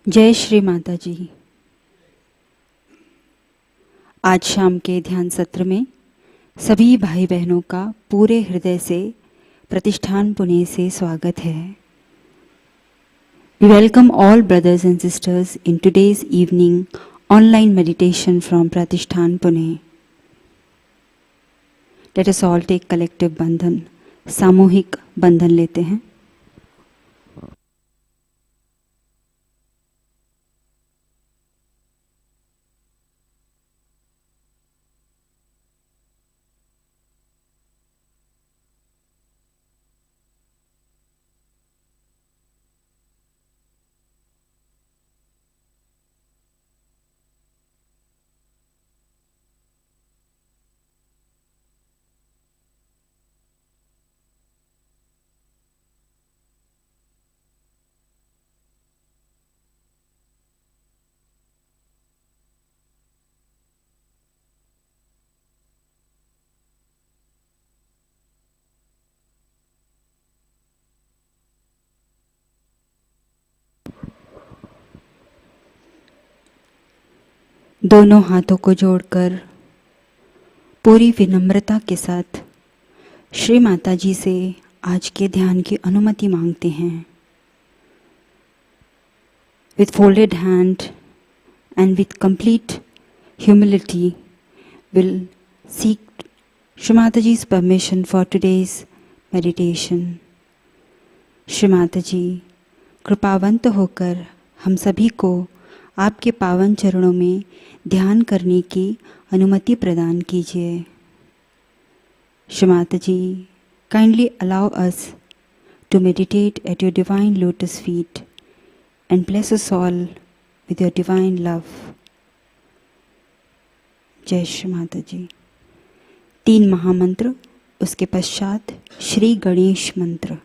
जय श्री माताजी। आज शाम के ध्यान सत्र में सभी भाई बहनों का पूरे हृदय से प्रतिष्ठान पुणे से स्वागत है। We welcome all brothers and sisters in today's evening online meditation from Pratishthan Pune. Let us all take collective बंधन, सामूहिक बंधन लेते हैं। दोनों हाथों को जोड़कर पूरी विनम्रता के साथ श्री माताजी से आज के ध्यान की अनुमति मांगते हैं। With folded hand and with complete humility, we'll seek Shri Mataji's permission for today's meditation. Shri Mataji कृपावंत होकर हम सभी को आपके पावन चरणों में ध्यान करने की अनुमति प्रदान कीजिए। श्री माताजी, kindly allow us to meditate at your divine lotus feet and bless us all with your divine love. जय श्री माताजी। 3 महामंत्र, उसके पश्चात श्री गणेश मंत्र।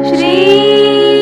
श्री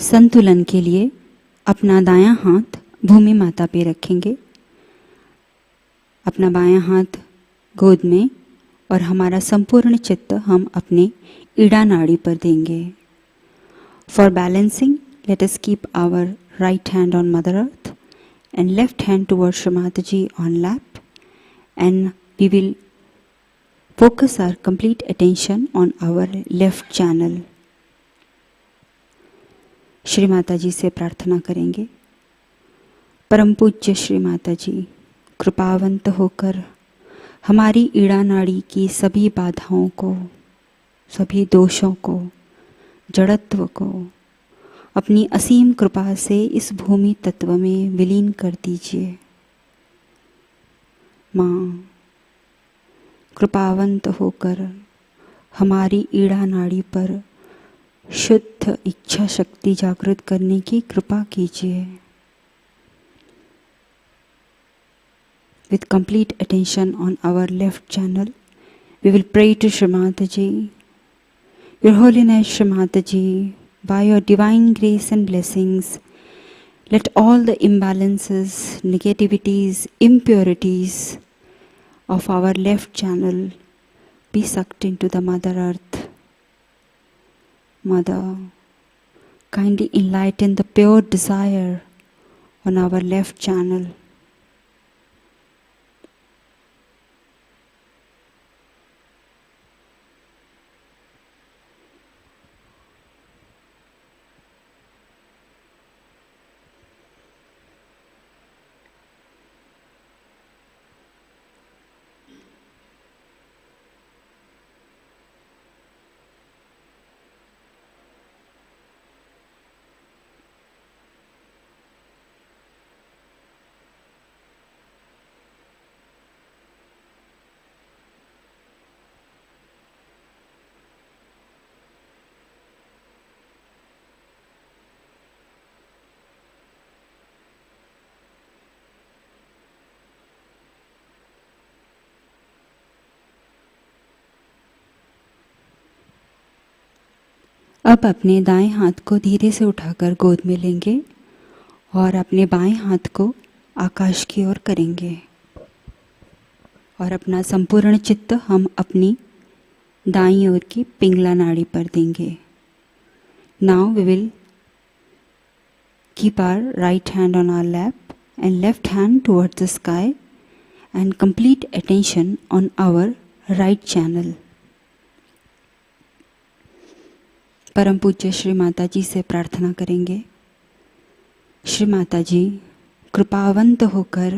संतुलन के लिए अपना दायां हाथ भूमि माता पे रखेंगे, अपना बायां हाथ गोद में, और हमारा संपूर्ण चित्त हम अपने ईड़ा नाड़ी पर देंगे. For balancing, let us keep our right hand on Mother Earth and left hand towards Shri Mataji on lap, and we will focus our complete attention on our left channel. Shri Mata जी से प्रार्थना करेंगे. परम पूज्य श्री माता जी, कृपावंत होकर हमारी ईड़ा नाड़ी की सभी बाधाओं को, सभी दोषों को, जड़त्व को अपनी असीम कृपा से इस भूमि तत्व में विलीन कर दीजिए. माँ, कृपावंत होकर हमारी ईड़ा नाड़ी पर शुद्ध इच्छा शक्ति जागृत करने की कृपा कीजिए. With complete attention on our left channel, we will pray to Shri Mataji. Your Holiness Shri Mataji, by your divine grace and blessings, let all the imbalances, negativities, impurities of our left channel be sucked into the Mother Earth. Mother, kindly enlighten the pure desire on our left channel. अब अपने दाएं हाथ को धीरे से उठाकर गोद में लेंगे और अपने बाएं हाथ को आकाश की ओर करेंगे और अपना संपूर्ण चित्त हम अपनी दाईं ओर की पिंगला नाड़ी पर देंगे. Now we will keep our right hand on our lap and left hand towards the sky and complete attention on our right channel. परम पूज्य श्री माता जी से प्रार्थना करेंगे. श्री माता जी, कृपावंत होकर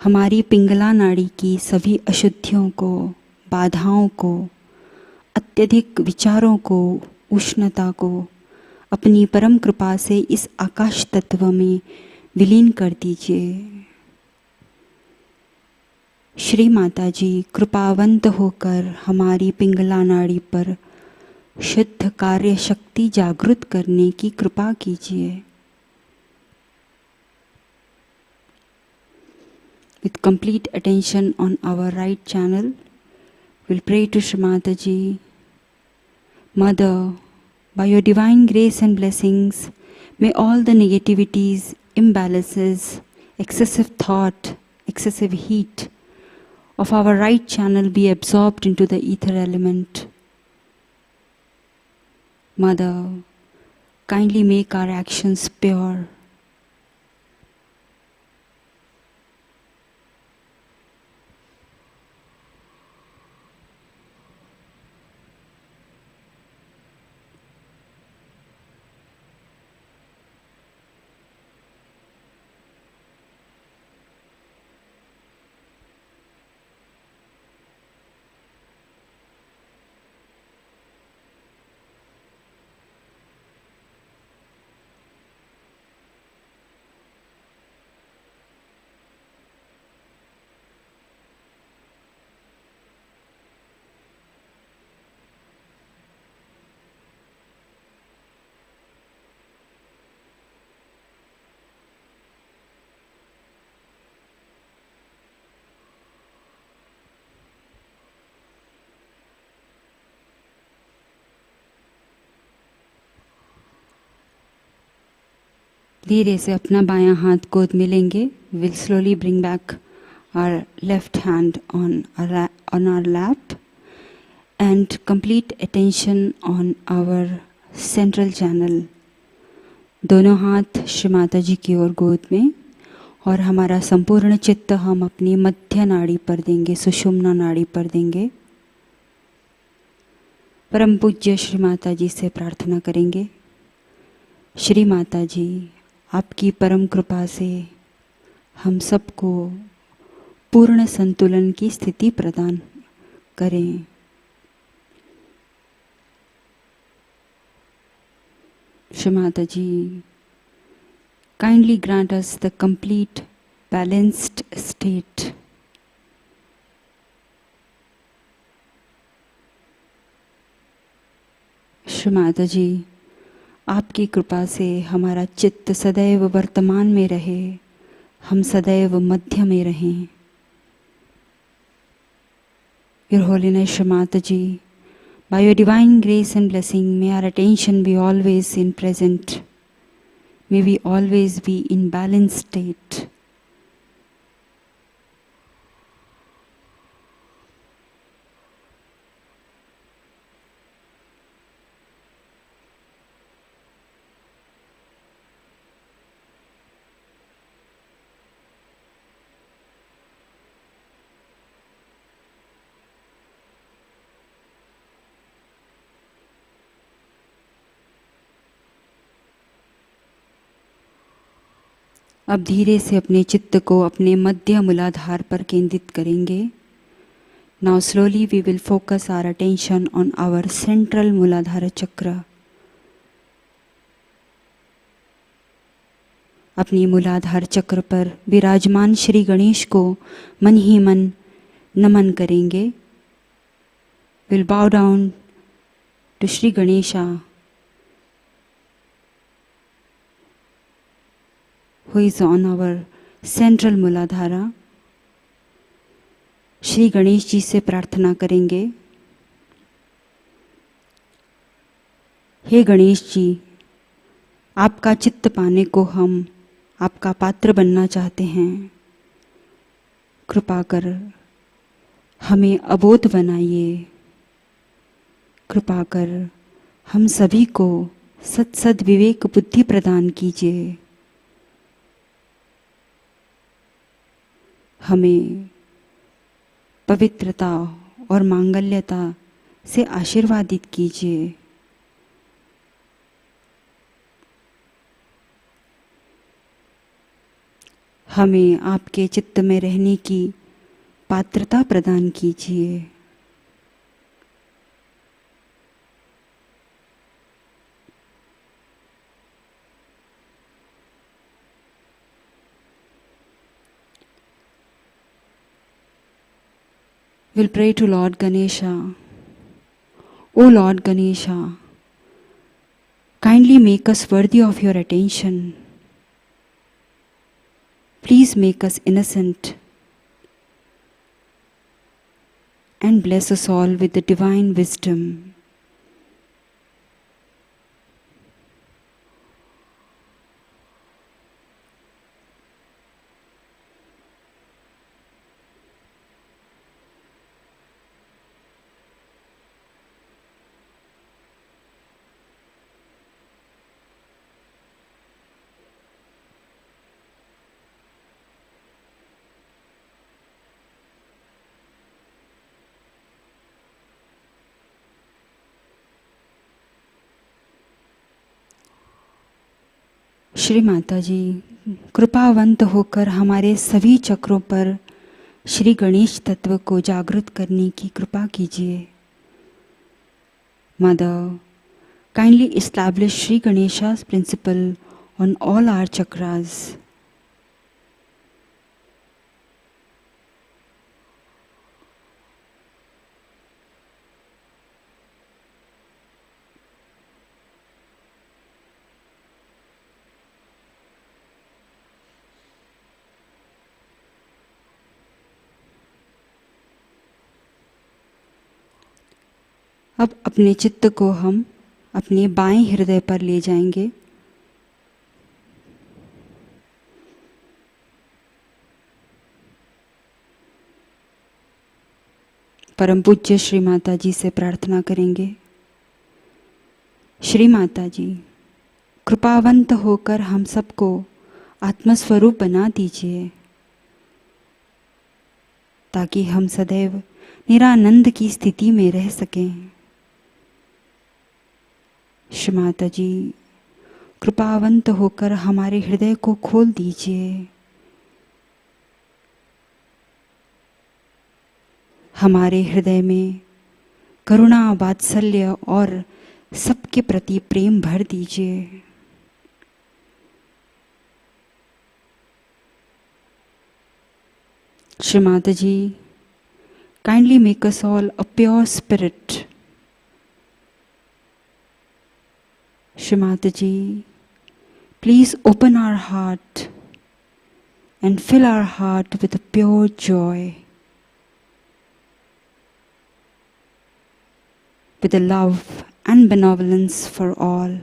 हमारी पिंगला नाड़ी की सभी अशुद्धियों को, बाधाओं को, अत्यधिक विचारों को, उष्णता को अपनी परम कृपा से इस आकाश तत्व में विलीन कर दीजिए. श्री माता जी, कृपावंत होकर हमारी पिंगला नाड़ी पर शुद्ध कार्य शक्ति जागृत करने की कृपा कीजिए. With complete attention on our right channel, we'll pray to Shri Mataji. Mother, by your divine grace and blessings, may all the negativities, imbalances, excessive thought, excessive heat of our right channel be absorbed into the ether element. Mother, kindly make our actions pure. धीरे से अपना बायां हाथ गोद में लेंगे. We'll slowly bring back our left hand on our lap and complete attention on our central channel. दोनों हाथ श्री माता जी की ओर गोद में और हमारा संपूर्ण चित्त हम अपनी मध्य नाड़ी पर देंगे, सुषुम्ना नाड़ी पर देंगे. परम पूज्य श्री माता जी से प्रार्थना करेंगे. श्री माता जी, आपकी परम कृपा से हम सबको पूर्ण संतुलन की स्थिति प्रदान करें. श्री माता जी, kindly grant us the complete balanced state. Shri Mata जी, आपकी कृपा से हमारा चित्त सदैव वर्तमान में रहे, हम सदैव मध्य में रहें. Your Holiness Shri Mataji, by your divine grace and blessing, may our attention be always in present. May we always be in balanced state. अब धीरे से अपने चित्त को अपने मध्य मूलाधार पर केंद्रित करेंगे. Now slowly we will focus our attention on our central मूलाधार चक्र. अपनी मूलाधार चक्र पर विराजमान श्री गणेश को मन ही मन नमन करेंगे. We'll bow down to Shri Ganesha, who is on our central मूलाधारा. Shri Ganesh ji से प्रार्थना करेंगे. हे गणेश जी, आपका चित्त पाने को हम आपका पात्र बनना चाहते हैं. कृपा कर हमें अबोध बनाइए. कृपा कर हम सभी को सत विवेक बुद्धि प्रदान कीजिए. हमें पवित्रता और मांगल्यता से आशीर्वादित कीजिए. हमें आपके चित्त में रहने की पात्रता प्रदान कीजिए. We'll pray to Lord Ganesha. O Lord Ganesha, kindly make us worthy of your attention. Please make us innocent and bless us all with the divine wisdom. Shri Mata जी, कृपावंत होकर हमारे सभी चक्रों पर श्री गणेश तत्व को जागृत करने की कृपा कीजिए. Mother, kindly establish Shri Ganesha's principle on all our chakras. अब अपने चित्त को हम अपने बाएं हृदय पर ले जाएंगे. परम पूज्य श्री माताजी से प्रार्थना करेंगे। श्री माताजी, कृपावंत होकर हम सबको आत्मस्वरूप बना दीजिए ताकि हम सदैव निरानंद की स्थिति में रह सकें। श्री माताजी, कृपावंत होकर हमारे हृदय को खोल दीजिए। हमारे हृदय में करुणा, वात्सल्य और सबके प्रति प्रेम भर दीजिए। Shri Mataji, kindly make us all a pure spirit. Shri माताजी, please open our heart and fill our heart with a pure joy, with a love and benevolence for all.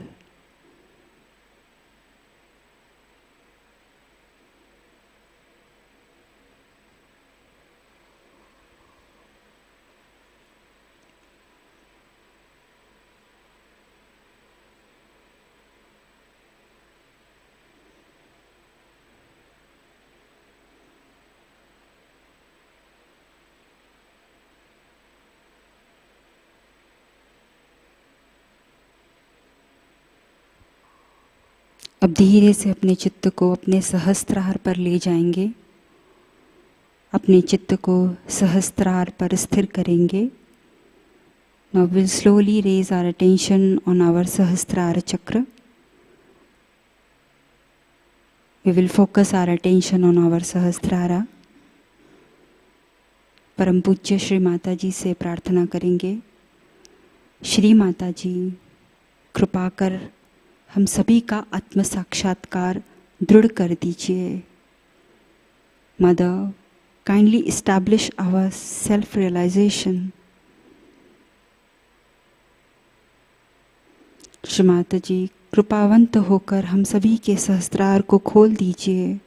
अब धीरे से अपने चित्त को अपने सहस्त्रार पर ले जाएंगे। अपने चित्त को सहस्त्रार पर स्थिर करेंगे। Now we'll slowly raise our attention on our Sahasrara chakra. We will focus our attention on our Sahasrara. परम पूज्य श्री माताजी से प्रार्थना करेंगे। श्री माताजी, कृपा कर हम सभी का आत्म साक्षात्कार दृढ़ कर दीजिए। Mother, kindly establish our self realisation. Shri Mataji, कृपावंत होकर हम सभी के सहस्त्रार को खोल दीजिए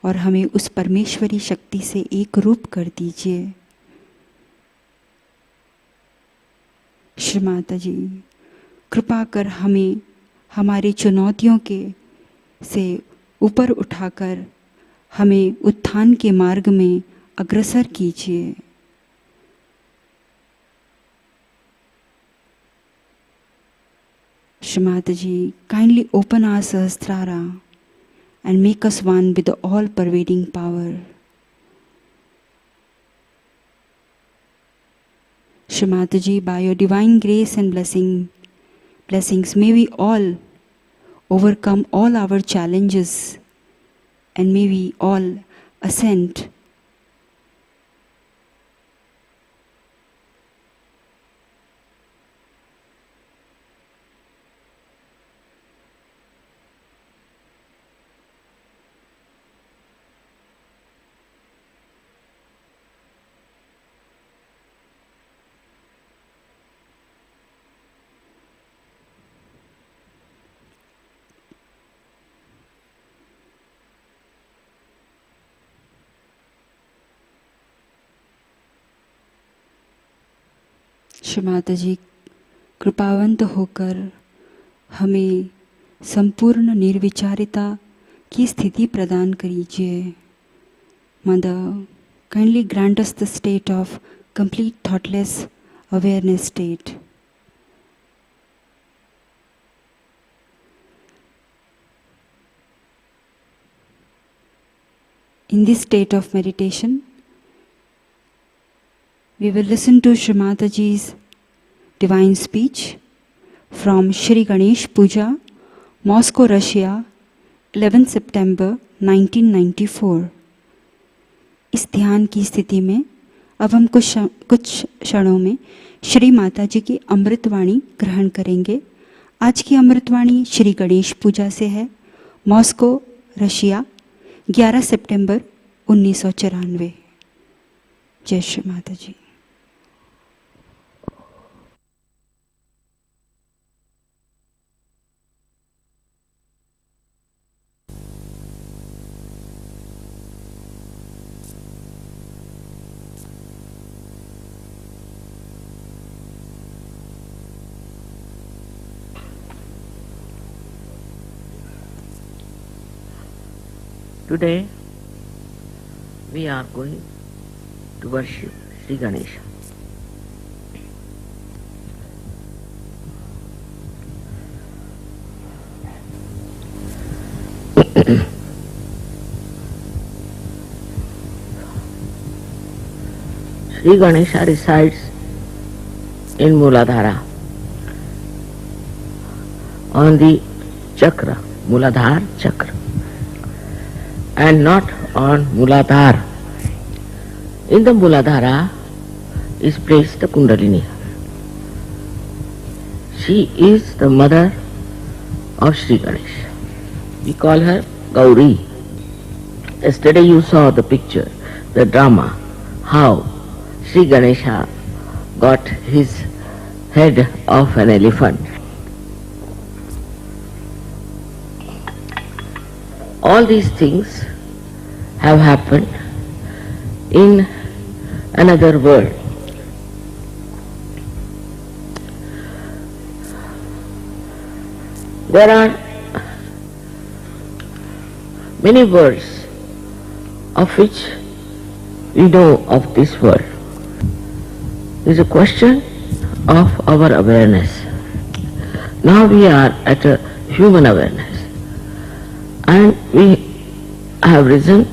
और हमें उस परमेश्वरी शक्ति से एक रूप कर दीजिए। श्री माताजी, कृपा कर हमें हमारी चुनौतियों के से ऊपर उठाकर हमें उत्थान के मार्ग में अग्रसर कीजिए। Shri Mataji, kindly open our Sahasrara and make us one with the all-pervading power. Shri Mataji, by your divine grace and blessings, may we all overcome all our challenges and may we all ascend Shri Mataji, कृपावंत होकर हमें संपूर्ण निर्विचारिता की स्थिति प्रदान करिए। Mother, kindly grant us the state of complete thoughtless awareness state. In this state of meditation, we will listen to Shri Mataji's divine speech from Shri Ganesh Puja, Moscow, Russia, 11 September 1994. इस ध्यान की स्थिति में अब हम कुछ क्षणों में श्री माताजी की अमृतवाणी ग्रहण करेंगे। आज की अमृतवाणी श्री गणेश पूजा से है। मॉस्को, रशिया, 11 सितंबर 1994। जय श्री माताजी। Today we are going to worship Sri Ganesha. Sri Ganesha resides in Muladhara on the chakra, Muladhar chakra, and not on Muladhar. In the Muladhara is placed the Kundalini. She is the mother of Sri Ganesha. We call her Gauri. Yesterday you saw the picture, the drama, how Sri Ganesha got his head of an elephant. All these things have happened in another world. There are many worlds of which we know of this world. It is a question of our awareness. Now we are at a human awareness, and we have risen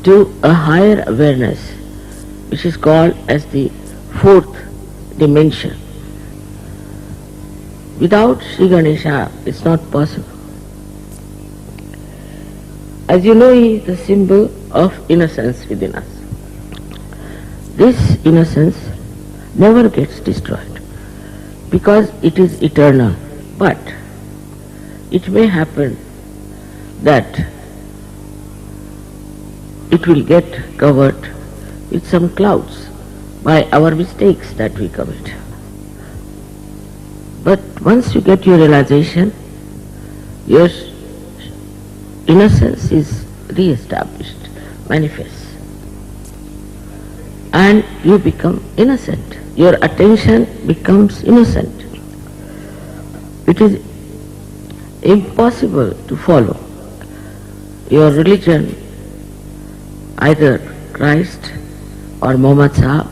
to a higher awareness which is called as the fourth dimension. Without Sri Ganesha it's not possible. As you know, he is the symbol of innocence within us. This innocence never gets destroyed because it is eternal, but it may happen that it will get covered with some clouds by our mistakes that we commit. But once you get your realization, your innocence is re-established, manifests, and you become innocent. Your attention becomes innocent. It is impossible to follow your religion, either Christ or Muhammad Sahib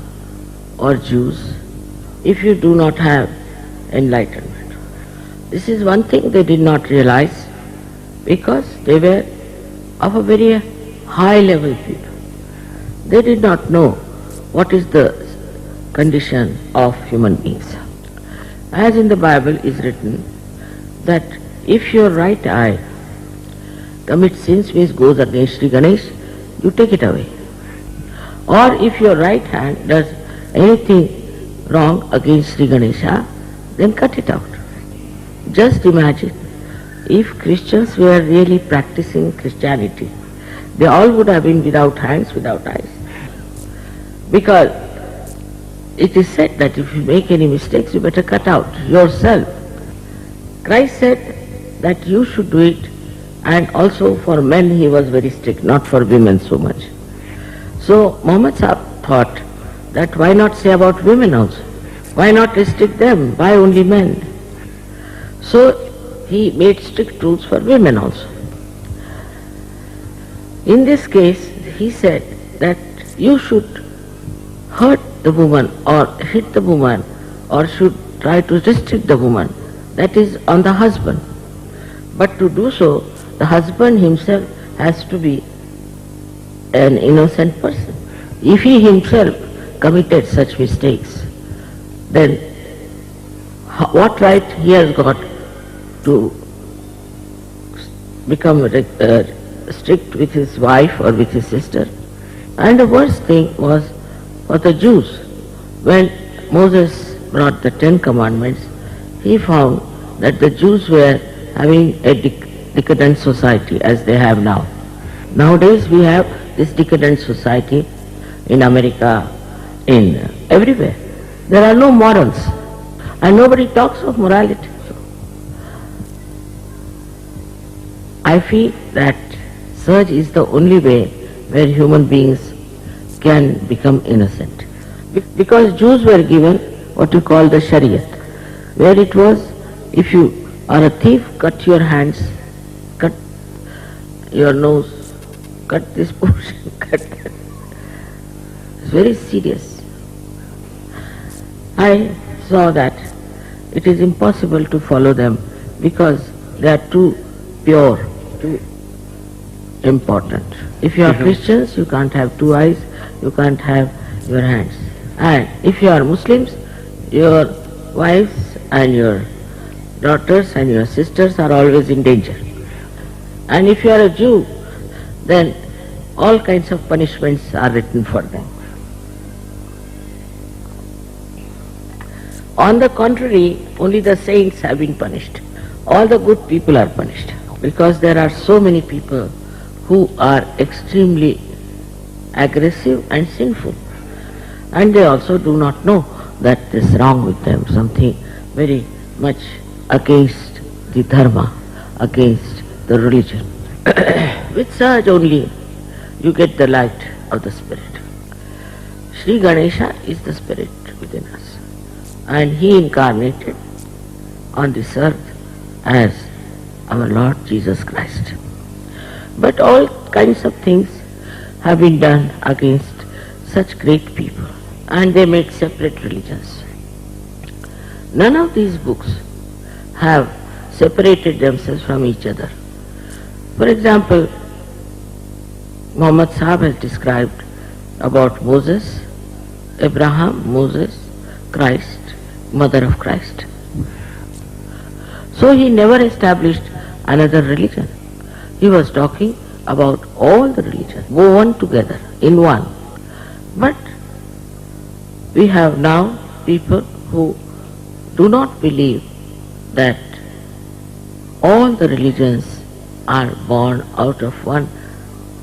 or Jews, if you do not have enlightenment. This is one thing they did not realize because they were of a very high level people. They did not know what is the condition of human beings. As in the Bible is written that if your right eye commits sins, means goes against Sri Ganesh, you take it away. Or if your right hand does anything wrong against Sri Ganesha, then cut it out. Just imagine if Christians were really practicing Christianity, they all would have been without hands, without eyes. Because it is said that if you make any mistakes, you better cut out yourself. Christ said that you should do it, and also for men he was very strict, not for women so much. So Muhammad Sahib thought that why not say about women also? Why not restrict them? Why only men? So he made strict rules for women also. In this case, he said that you should hurt the woman or hit the woman or should try to restrict the woman. That is on the husband. But to do so, the husband himself has to be an innocent person. If he himself committed such mistakes, then what right he has got to become strict with his wife or with his sister? And the worst thing was for the Jews. When Moses brought the 10 Commandments, he found that the Jews were having a decadent society as they have now. Nowadays we have this decadent society in America, in everywhere. There are no morals and nobody talks of morality. I feel that search is the only way where human beings can become innocent. Because Jews were given what you call the Shariat, where it was, if you are a thief, cut your hands, cut your nose, cut this portion, cut that. It's very serious. I saw that it is impossible to follow them because they are too pure, too important. If you are Christians, you can't have two eyes, you can't have your hands. And if you are Muslims, your wives and your daughters and your sisters are always in danger. And if you are a Jew, then all kinds of punishments are written for them. On the contrary, only the saints have been punished. All the good people are punished because there are so many people who are extremely aggressive and sinful. And they also do not know that this is wrong with them, something very much against the dharma, against the religion. With Sahaja only you get the light of the spirit. Shri Ganesha is the spirit within us, and he incarnated on this earth as our Lord Jesus Christ. But all kinds of things have been done against such great people, and they made separate religions. None of these books have separated themselves from each other. For example, Muhammad Sahib has described about Moses, Abraham, Moses, Christ, mother of Christ. So he never established another religion. He was talking about all the religions woven together in one. But we have now people who do not believe that all the religions are born out of one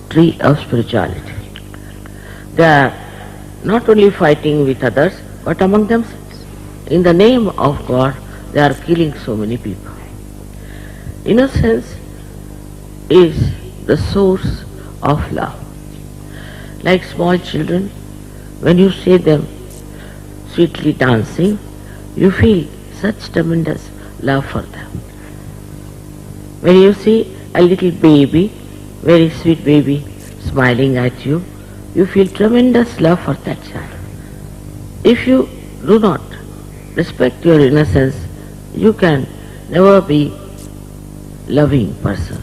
tree of spirituality. They are not only fighting with others, but among themselves. In the name of God, they are killing so many people. Innocence is the source of love. Like small children, when you see them sweetly dancing, you feel such tremendous love for them. When you see a little baby, very sweet baby, smiling at you, you feel tremendous love for that child. If you do not respect your innocence, you can never be loving person.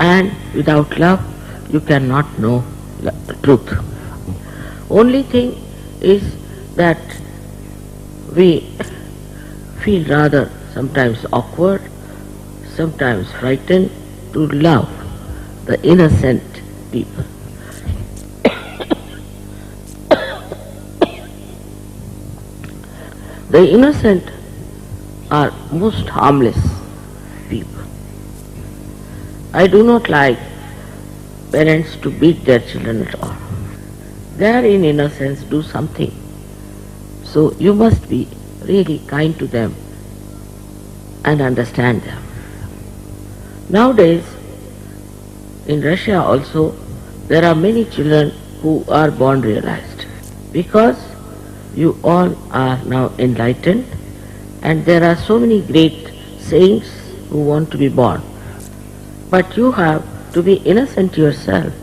And without love, you cannot know truth. Only thing is that we feel rather sometimes awkward, sometimes frightened to love the innocent people. The innocent are most harmless people. I do not like parents to beat their children at all. They are in innocence, do something. So you must be really kind to them and understand them. Nowadays, in Russia also, there are many children who are born realized, because you all are now enlightened and there are so many great saints who want to be born. But you have to be innocent yourself.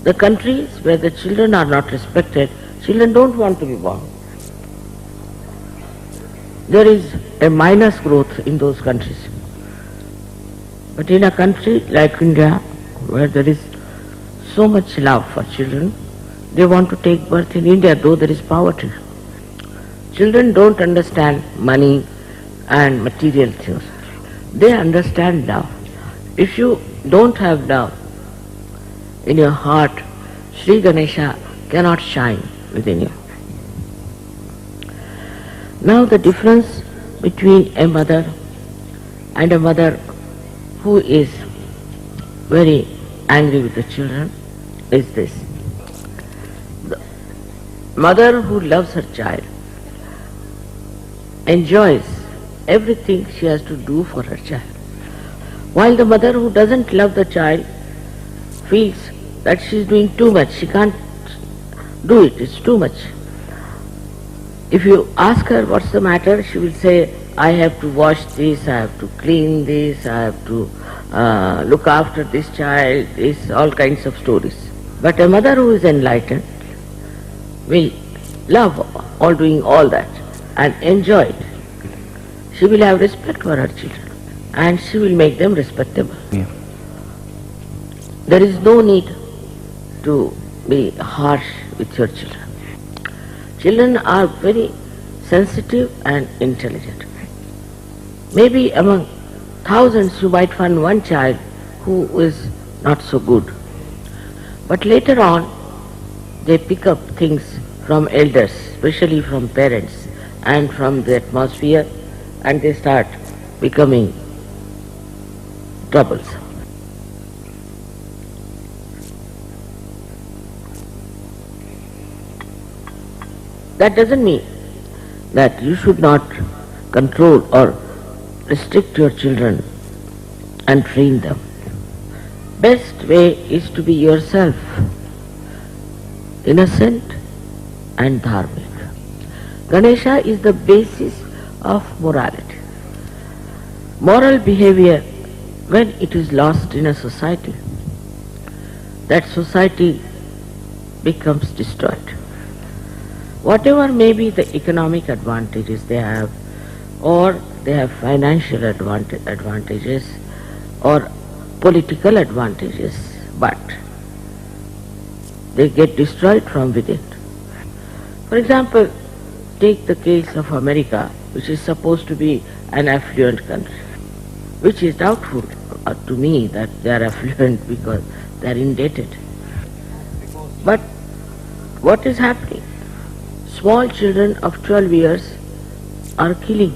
The countries where the children are not respected, children don't want to be born. There is a minus growth in those countries. But in a country like India, where there is so much love for children, they want to take birth in India, though there is poverty. Children don't understand money and material things. They understand love. If you don't have love in your heart, Shri Ganesha cannot shine within you. Now the difference between a mother and a mother who is very angry with the children is this. The mother who loves her child enjoys everything she has to do for her child, while the mother who doesn't love the child feels that she is doing too much, she can't do it, it's too much. If you ask her what's the matter, she will say, I have to wash this, I have to clean this, I have to look after this child, is all kinds of stories. But a mother who is enlightened will love all doing all that and enjoy it. She will have respect for her children and she will make them respectable. Yeah. There is no need to be harsh with your children. Children are very sensitive and intelligent. Maybe among thousands you might find one child who is not so good. But later on they pick up things from elders, especially from parents and from the atmosphere, and they start becoming troublesome. That doesn't mean that you should not control or restrict your children and train them. Best way is to be yourself, innocent and dharmic. Ganesha is the basis of morality. Moral behavior, when it is lost in a society, that society becomes destroyed. Whatever may be the economic advantages they have, or they have financial advantages, or political advantages, but they get destroyed from within. For example, take the case of America, which is supposed to be an affluent country, which is doubtful to me that they are affluent because they are indebted. But what is happening? Small children of 12 years are killing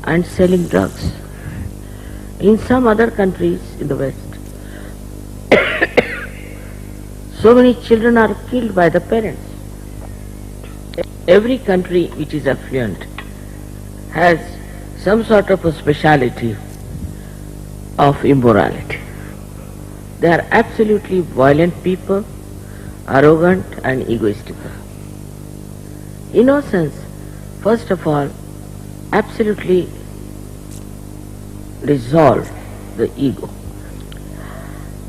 and selling drugs. In some other countries in the West, so many children are killed by the parents. Every country which is affluent has some sort of a speciality of immorality. They are absolutely violent people, arrogant and egoistical. Innocence, first of all, absolutely dissolve the ego.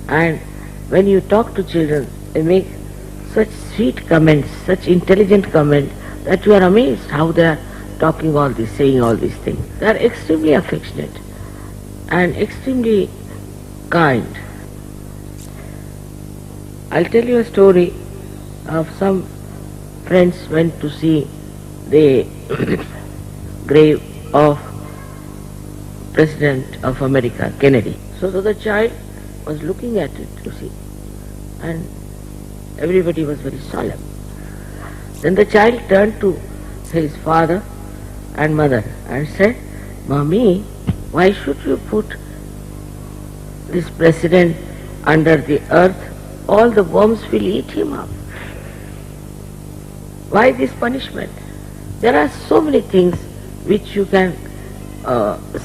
And when you talk to children, they make such sweet comments, such intelligent comments, that you are amazed how they are talking all this, saying all these things. They are extremely affectionate and extremely kind. I'll tell you a story of some friends went to see the grave of President of America, Kennedy. So the child was looking at it, you see, and everybody was very solemn. Then the child turned to his father and mother and said, "Mommy, why should you put this president under the earth? All the worms will eat him up. Why this punishment?" There are so many things which you can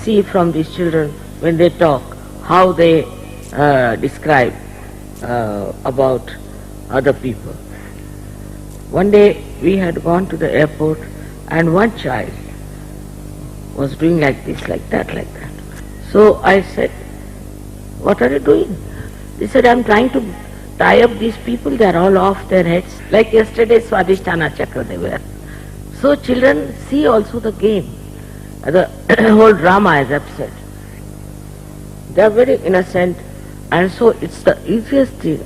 see from these children when they talk, how they describe about other people. One day we had gone to the airport and one child was doing like this, like that, like that. So I said, "What are you doing?" They said, "I'm trying to tie up these people, they are all off their heads." Like yesterday, Swadhisthana Chakra they were. So children see also the game, the whole drama as I've said. They are very innocent, and so it's the easiest thing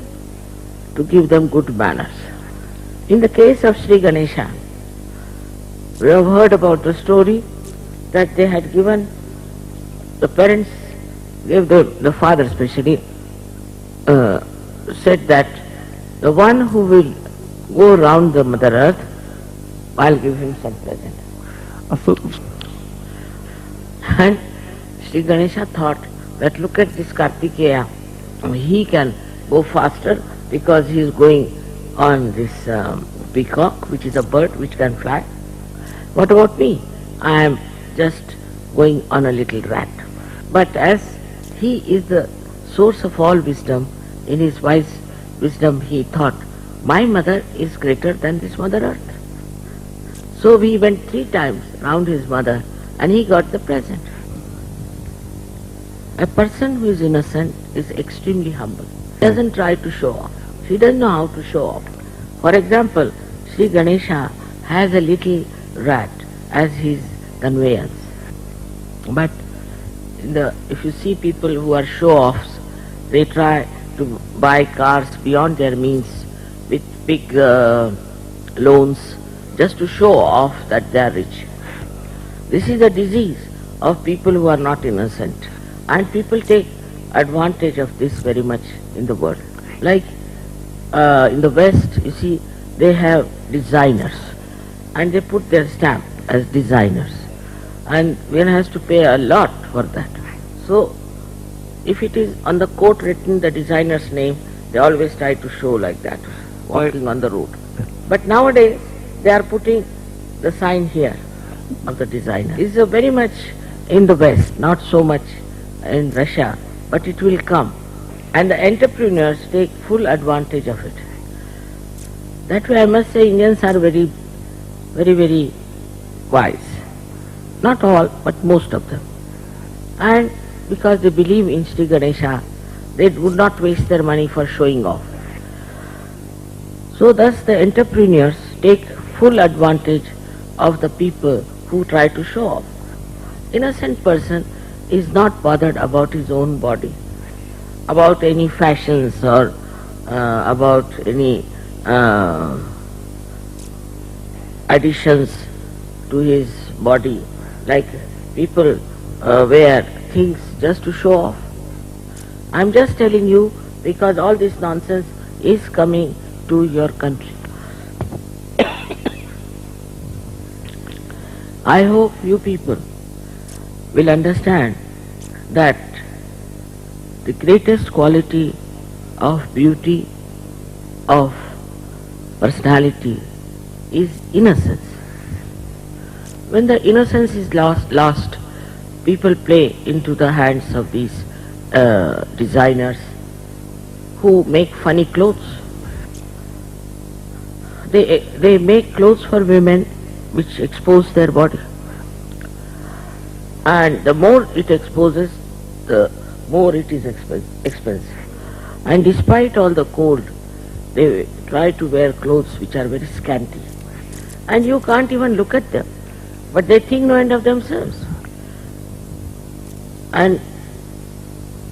to give them good manners. In the case of Shri Ganesha, we have heard about the story that they had given, the parents gave the father especially, said that the one who will go round the Mother Earth, I'll give him some present. And Shri Ganesha thought that look at this Kartikeya, he can go faster because he is going on this peacock, which is a bird which can fly. What about me? I am just going on a little rat. But as he is the source of all wisdom, in his wise wisdom he thought, my mother is greater than this Mother Earth. So we went 3 times round his mother and he got the present. A person who is innocent is extremely humble. Doesn't try to show off. He doesn't know how to show off. For example, Sri Ganesha has a little rat as his conveyance. But if you see people who are show-offs, they try to buy cars beyond their means with big loans just to show off that they are rich. This is a disease of people who are not innocent. And people take advantage of this very much in the world. Like in the West, you see, they have designers and they put their stamp as designers. And one has to pay a lot for that. So, if it is on the coat written the designer's name, they always try to show like that, walking on the road. But nowadays, they are putting the sign here of the designer. This is very much in the West, not so much in Russia, but it will come. And the entrepreneurs take full advantage of it. That way I must say Indians are very, very, very wise. Not all, but most of them. And because they believe in Sri Ganesha, they would not waste their money for showing off. So thus the entrepreneurs take full advantage of the people who try to show off. Innocent person is not bothered about his own body, about any fashions or about any additions to his body, like people wear things just to show off. I am just telling you because all this nonsense is coming to your country. I hope you people will understand that the greatest quality of beauty, of personality is innocence. When the innocence is lost, people play into the hands of these designers who make funny clothes. They make clothes for women which expose their body. And the more it exposes, the more it is expensive. And despite all the cold, they try to wear clothes which are very scanty. And you can't even look at them. But they think no end of themselves. And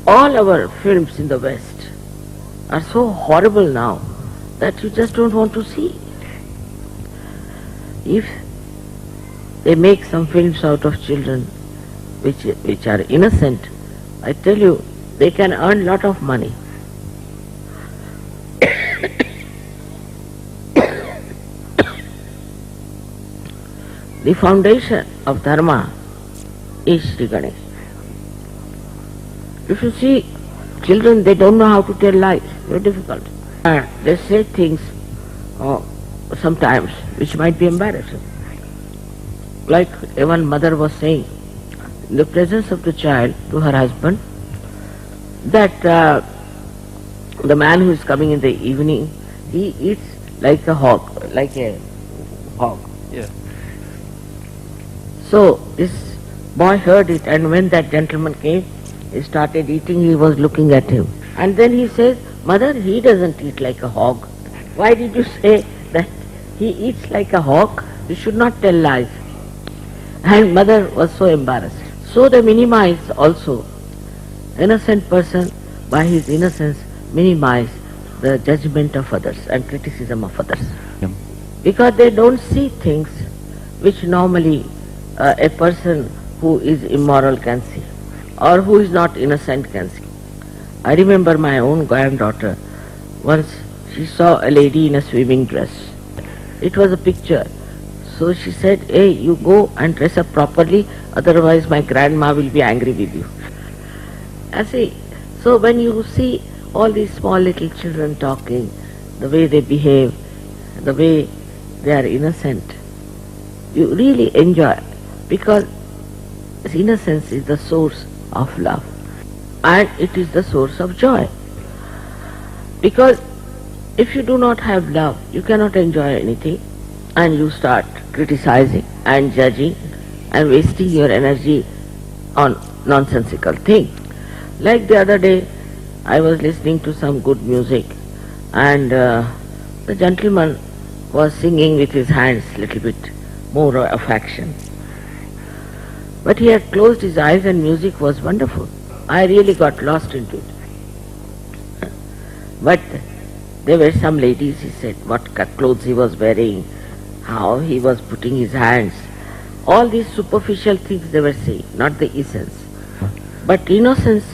all our films in the West are so horrible now that you just don't want to see. If they make some films out of children which are innocent, I tell you, they can earn lot of money. The foundation of Dharma is Sri Ganesh. If you see children, they don't know how to tell lies, very difficult. They say things sometimes which might be embarrassing. Like one mother was saying, in the presence of the child to her husband, that the man who is coming in the evening, he eats like a hog. Yeah. So this boy heard it, and when that gentleman came, he started eating, he was looking at him. And then he says, "Mother, he doesn't eat like a hog. Why did you say that he eats like a hog? You should not tell lies." And mother was so embarrassed. So they minimize also. Innocent person, by his innocence, minimize the judgment of others and criticism of others. Yeah. Because they don't see things which normally a person who is immoral can see, or who is not innocent can see. I remember my own granddaughter, once she saw a lady in a swimming dress. It was a picture. So she said, "Hey, you go and dress up properly, otherwise my grandma will be angry with you." I see. So when you see all these small little children talking, the way they behave, the way they are innocent, you really enjoy, because innocence is the source of love and it is the source of joy. Because if you do not have love, you cannot enjoy anything, and you start criticizing and judging and wasting your energy on nonsensical things. Like the other day, I was listening to some good music, and the gentleman was singing with his hands little bit more of action. But he had closed his eyes and music was wonderful. I really got lost into it. But there were some ladies, he said, what clothes he was wearing, how he was putting his hands. All these superficial things they were saying, not the essence. But innocence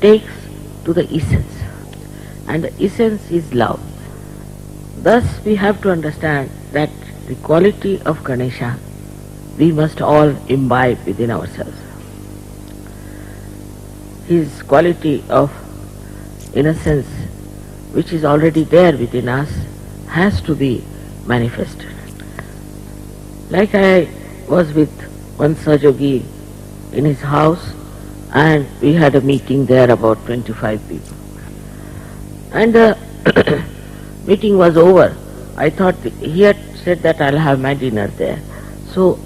takes to the essence. And the essence is love. Thus we have to understand that the quality of Ganesha we must all imbibe within ourselves. His quality of innocence, which is already there within us, has to be manifested. Like I was with one Sahajayogi in his house, and we had a meeting there, about 25 people. And the meeting was over. I thought he had said that I'll have my dinner there. So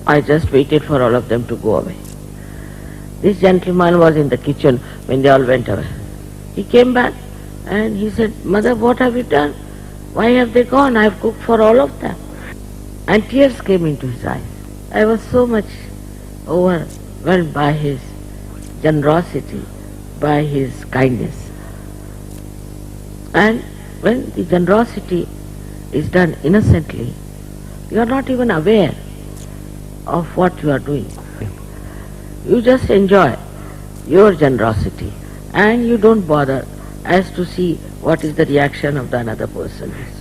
I just waited for all of them to go away. This gentleman was in the kitchen when they all went away. He came back and he said, Mother, what have you done? Why have they gone? I have cooked for all of them. And tears came into his eyes. I was so much overwhelmed by his generosity, by his kindness. And when the generosity is done innocently, you are not even aware of what you are doing. You just enjoy your generosity and you don't bother as to see what is the reaction of the another person is.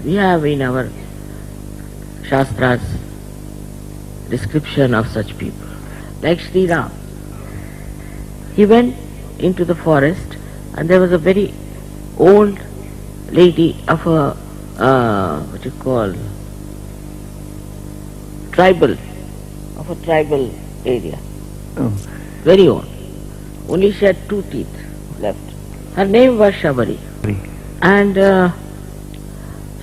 We have in our Shastras description of such people. Like Shri Ram. He went into the forest and there was a very old lady of a, tribal area. Oh. Very old. Only she had 2 teeth left. Her name was Shabari. And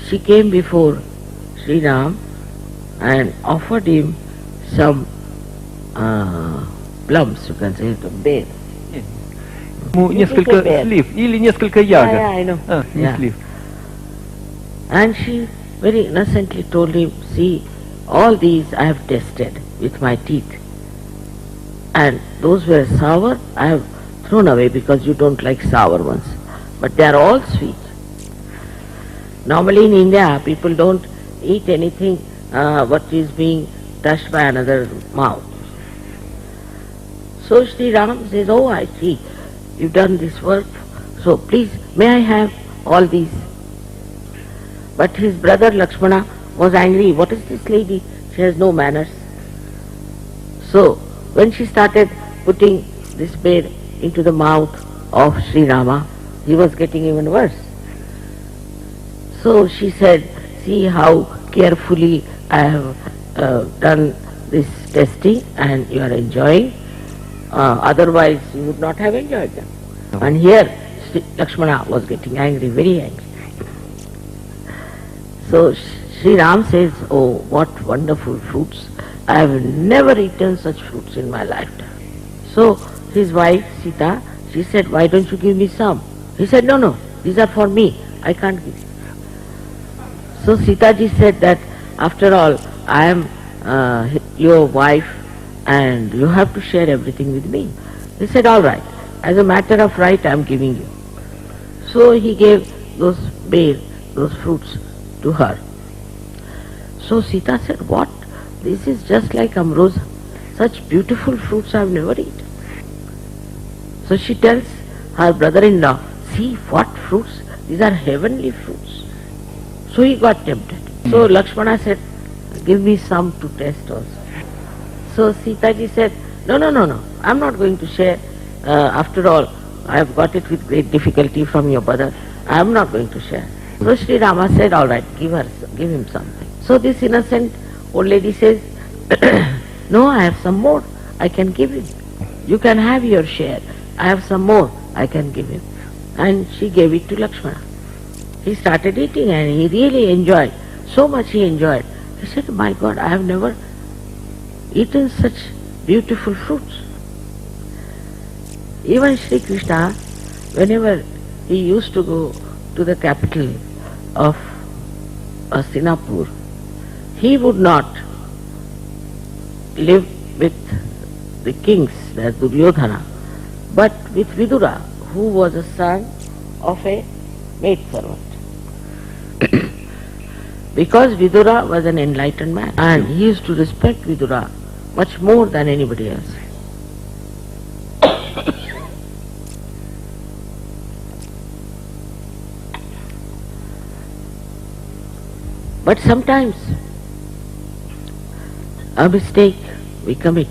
she came before Sri Ram and offered him some plums, you can say, bear. Несколько слив или несколько ягод. Yeah, I know. Yeah. Слив. And she very innocently told him, see, all these I have tested with my teeth. And those were sour, I have thrown away because you don't like sour ones. But they are all sweet. Normally in India, people don't eat anything what is being touched by another mouth. So Shri Ram says, oh, I see, you've done this work, so please, may I have all these? But his brother Lakshmana was angry. What is this lady? She has no manners. So when she started putting this bear into the mouth of Sri Rama, he was getting even worse. So she said, see how carefully I have done this testing and you are enjoying. Otherwise you would not have enjoyed them. And here Lakshmana was getting angry, very angry. So Sri Ram says, oh, what wonderful fruits. I have never eaten such fruits in my lifetime. So his wife Sita, she said, why don't you give me some? He said, no, no, these are for me, I can't give you. So Sita ji said that, after all, I am your wife and you have to share everything with me. He said, all right, as a matter of right I am giving you. So he gave those fruits to her. So Sita said, what? This is just like amrosa. Such beautiful fruits I have never eaten. So she tells her brother-in-law, see what fruits, these are heavenly fruits. So he got tempted. So Lakshmana said, give me some to test also. So Sita ji said, no, I am not going to share. After all, I have got it with great difficulty from your brother. I am not going to share. So Sri Rama said, all right, give him something. So this innocent old lady says, no, I have some more, I can give him. You can have your share. I have some more, I can give him. And she gave it to Lakshmana. He started eating and he really enjoyed. So much he enjoyed. He said, my God, I have never eaten such beautiful fruits. Even Shri Krishna, whenever he used to go to the capital of Hastinapur, he would not live with the kings, as Duryodhana, but with Vidura, who was a son of a maidservant. Because Vidura was an enlightened man, and he used to respect Vidura much more than anybody else. But sometimes a mistake we commit,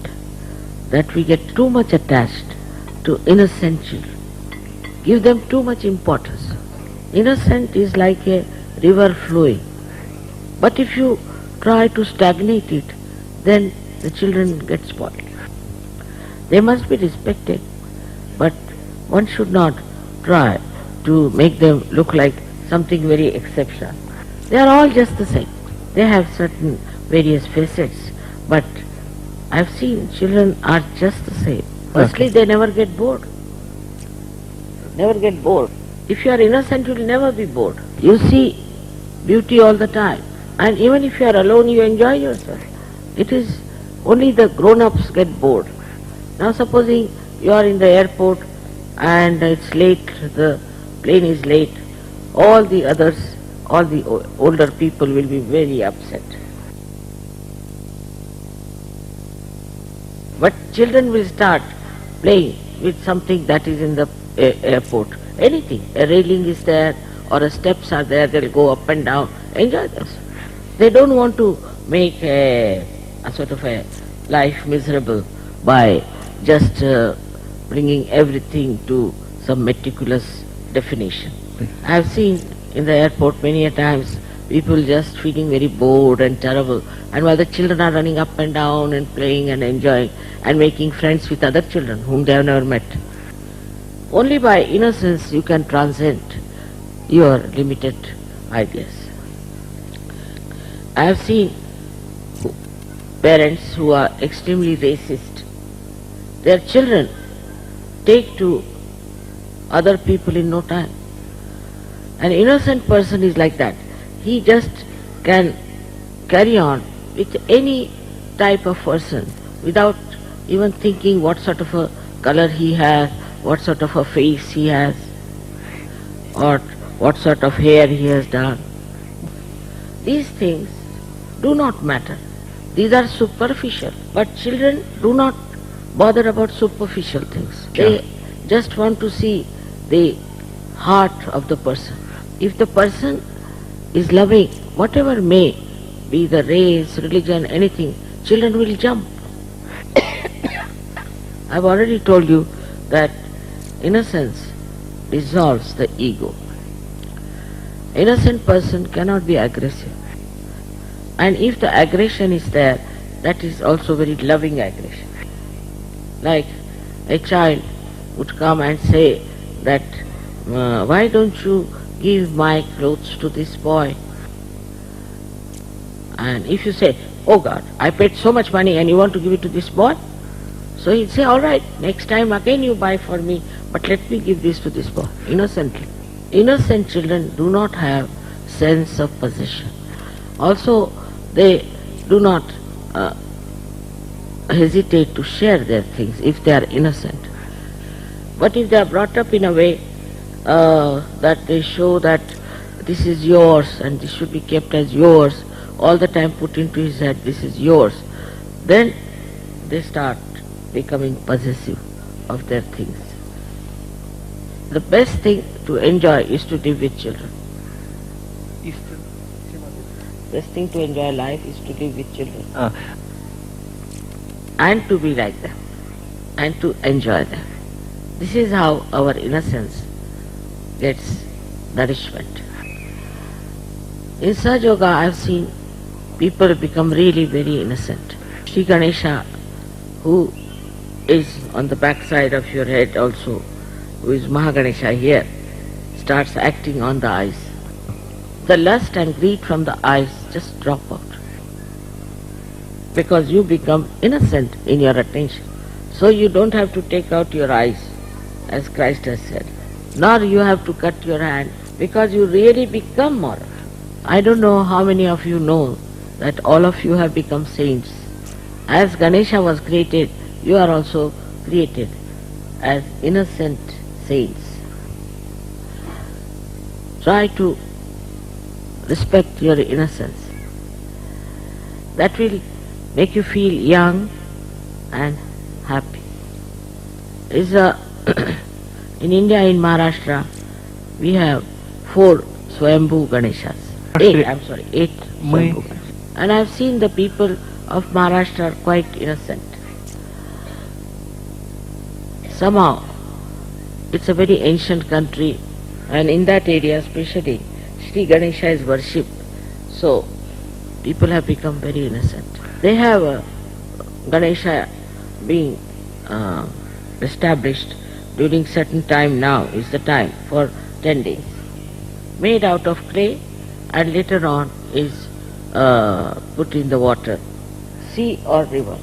that we get too much attached to innocent children, give them too much importance. Innocent is like a river flowing, but if you try to stagnate it, then the children get spoiled. They must be respected, but one should not try to make them look like something very exceptional. They are all just the same. They have certain various facets, but I've seen children are just the same. Firstly, they never get bored. Never get bored. If you are innocent, you will never be bored. You see beauty all the time. And even if you are alone, you enjoy yourself. It is only the grown-ups get bored. Now supposing you are in the airport and it's late, the plane is late, all the others, all the older people will be very upset. But children will start playing with something that is in the airport. Anything. A railing is there or a steps are there, they'll go up and down. Enjoy this. They don't want to make a sort of a life miserable by just bringing everything to some meticulous definition. I have seen in the airport many a times people just feeling very bored and terrible, and while the children are running up and down and playing and enjoying and making friends with other children whom they have never met. Only by innocence you can transcend your limited ideas. I have seen parents who are extremely racist. Their children take to other people in no time. An innocent person is like that. He just can carry on with any type of person without even thinking what sort of a color he has, what sort of a face he has, or what sort of hair he has done. These things do not matter. These are superficial. But children do not bother about superficial things. They just want to see the heart of the person. If the person is loving, whatever may be the race, religion, anything, children will jump. I've already told you that innocence dissolves the ego. Innocent person cannot be aggressive. And if the aggression is there, that is also very loving aggression. Like a child would come and say that, why don't you give my clothes to this boy? And if you say, oh God, I paid so much money and you want to give it to this boy? So he'd say, all right, next time again you buy for me, but let me give this to this boy, innocently. Innocent children do not have sense of possession. Also, they do not hesitate to share their things if they are innocent. But if they are brought up in a way that they show that this is yours and this should be kept as yours, all the time put into his head, this is yours, then they start becoming possessive of their things. The best thing to enjoy is to live with children. Best thing to enjoy life is to live with children. And to be like them. And to enjoy them. This is how our innocence gets nourishment. In Sahajayoga I have seen people become really very innocent. Shri Ganesha, who is on the back side of your head also, who is Mahaganesha here, starts acting on the eyes. The lust and greed from the eyes just drop out. Because you become innocent in your attention. So you don't have to take out your eyes as Christ has said. Nor you have to cut your hand because you really become moral. I don't know how many of you know that all of you have become saints. As Ganesha was created, you are also created as innocent saints. Try to respect your innocence. That will make you feel young and happy. In India, in Maharashtra, we have 4 Swayambhu Ganeshas. 8 Swayambhu Ganeshas. And I have seen the people of Maharashtra are quite innocent. Somehow, it's a very ancient country, and in that area especially, Shri Ganesha is worshipped. So, people have become very innocent. They have a Ganesha being established during certain time. Now is the time for 10 days. Made out of clay and later on is put in the water, sea or river.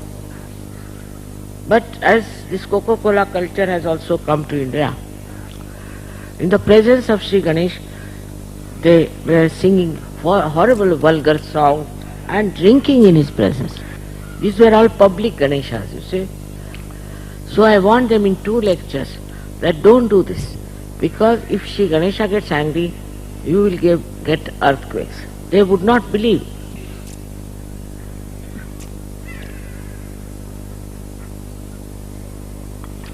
But as this Coca-Cola culture has also come to India, in the presence of Sri Ganesh, they were singing horrible vulgar songs and drinking in his presence. These were all public Ganeshas, you see. So I warned them in 2 lectures that don't do this, because if Sri Ganesha gets angry, you will get earthquakes. They would not believe.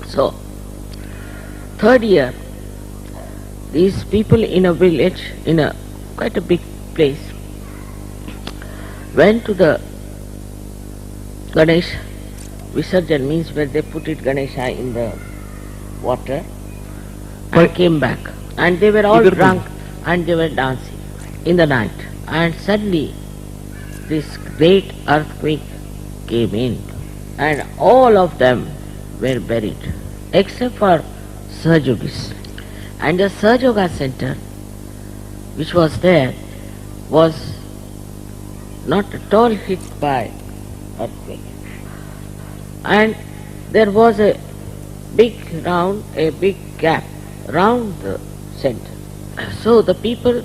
So, 3rd year, these people in a village, in a quite a big place, went to the Ganesh Visarjan, means where they put it Ganesha in the water, and came back. And they were all drunk and they were dancing in the night. And suddenly this great earthquake came in and all of them were buried except for Sahajogis. And the Sahajayoga center which was there was not at all hit by earthquake. And there was a big gap round the center. So the people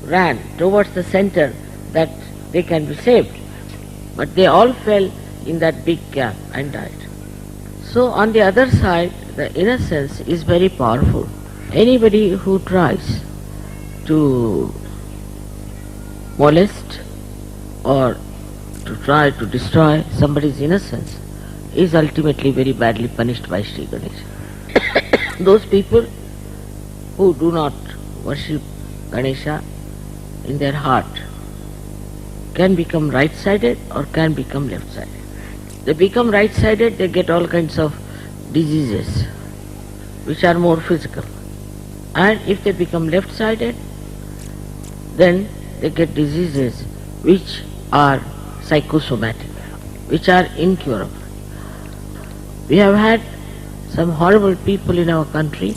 ran towards the center that they can be saved. But they all fell in that big gap and died. So on the other side, the innocence is very powerful. Anybody who tries to molest or to try to destroy somebody's innocence is ultimately very badly punished by Sri Ganesha. Those people who do not worship Ganesha in their heart can become right-sided or can become left-sided. They become right-sided, they get all kinds of diseases which are more physical. And if they become left-sided, then they get diseases which are psychosomatic, which are incurable. We have had some horrible people in our country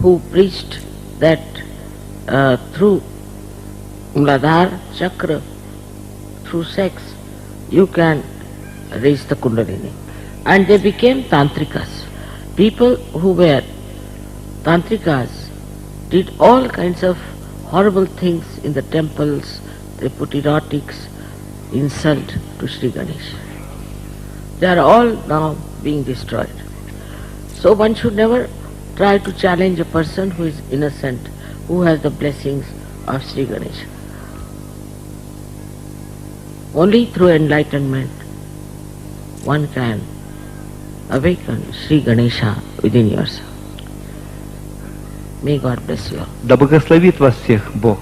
who preached that through Muladhara Chakra, through sex, you can raise the Kundalini. And they became Tantrikas. People who were Tantrikas did all kinds of horrible things in the temples. They put erotics, insult to Sri Ganesh. They are all now being destroyed. So one should never try to challenge a person who is innocent, who has the blessings of Sri Ganesh. Only through enlightenment one can awaken Sri Ganesha within yourself. May God bless you all. Да благословит вас всех Бог.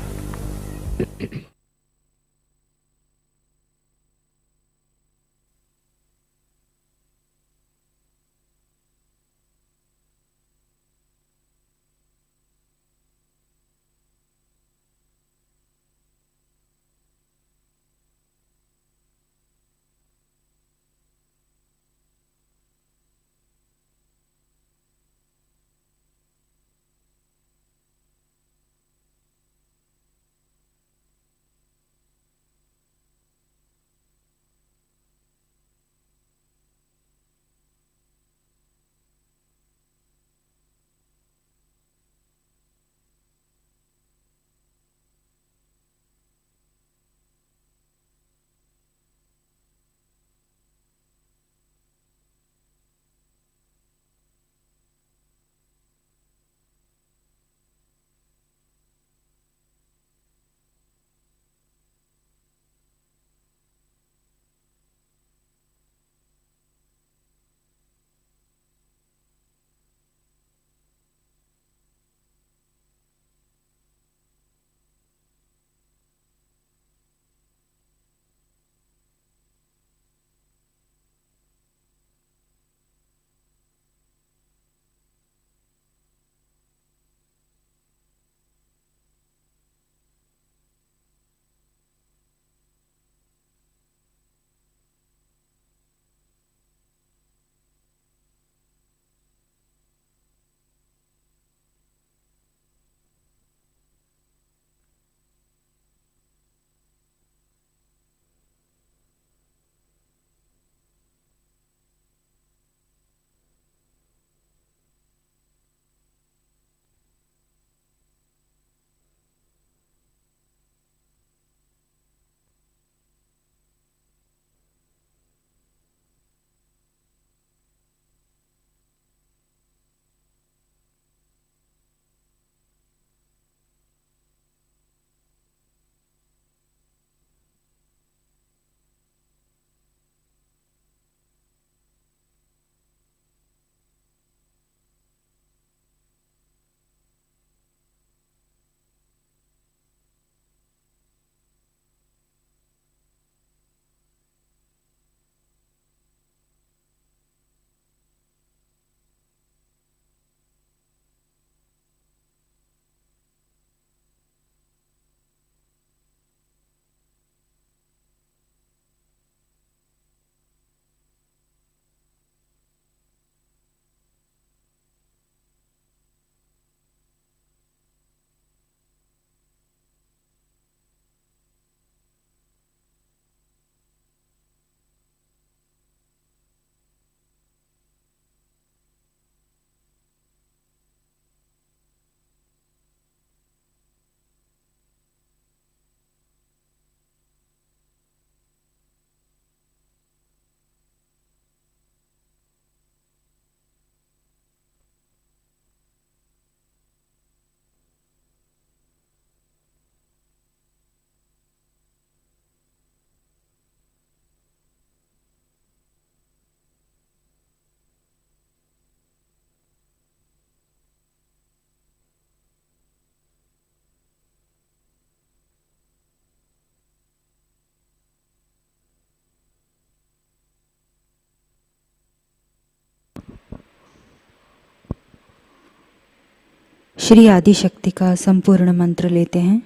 Shri Adishakti का संपूर्ण मंत्र लेते हैं।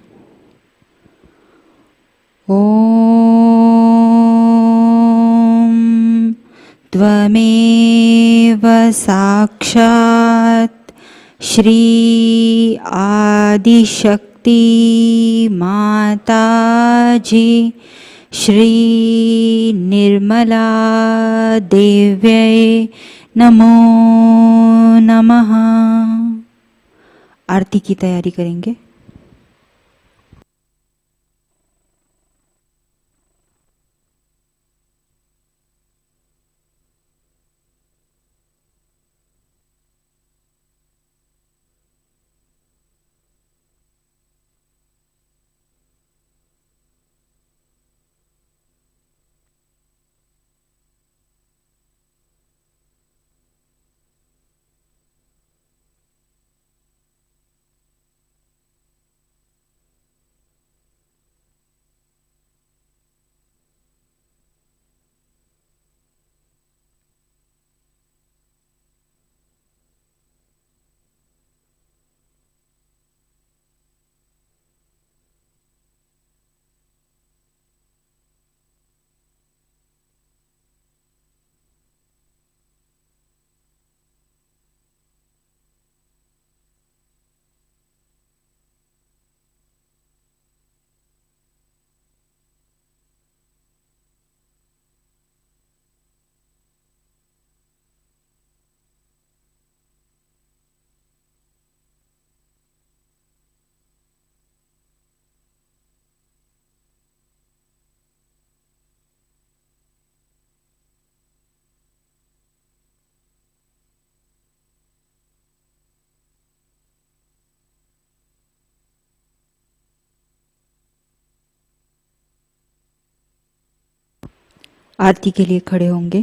ओम त्वमेव साक्षात् श्री आदिशक्ति माताजी श्री निर्मला देव्यै नमो नमः। आरती की तैयारी करेंगे। आरती के लिए खड़े होंगे।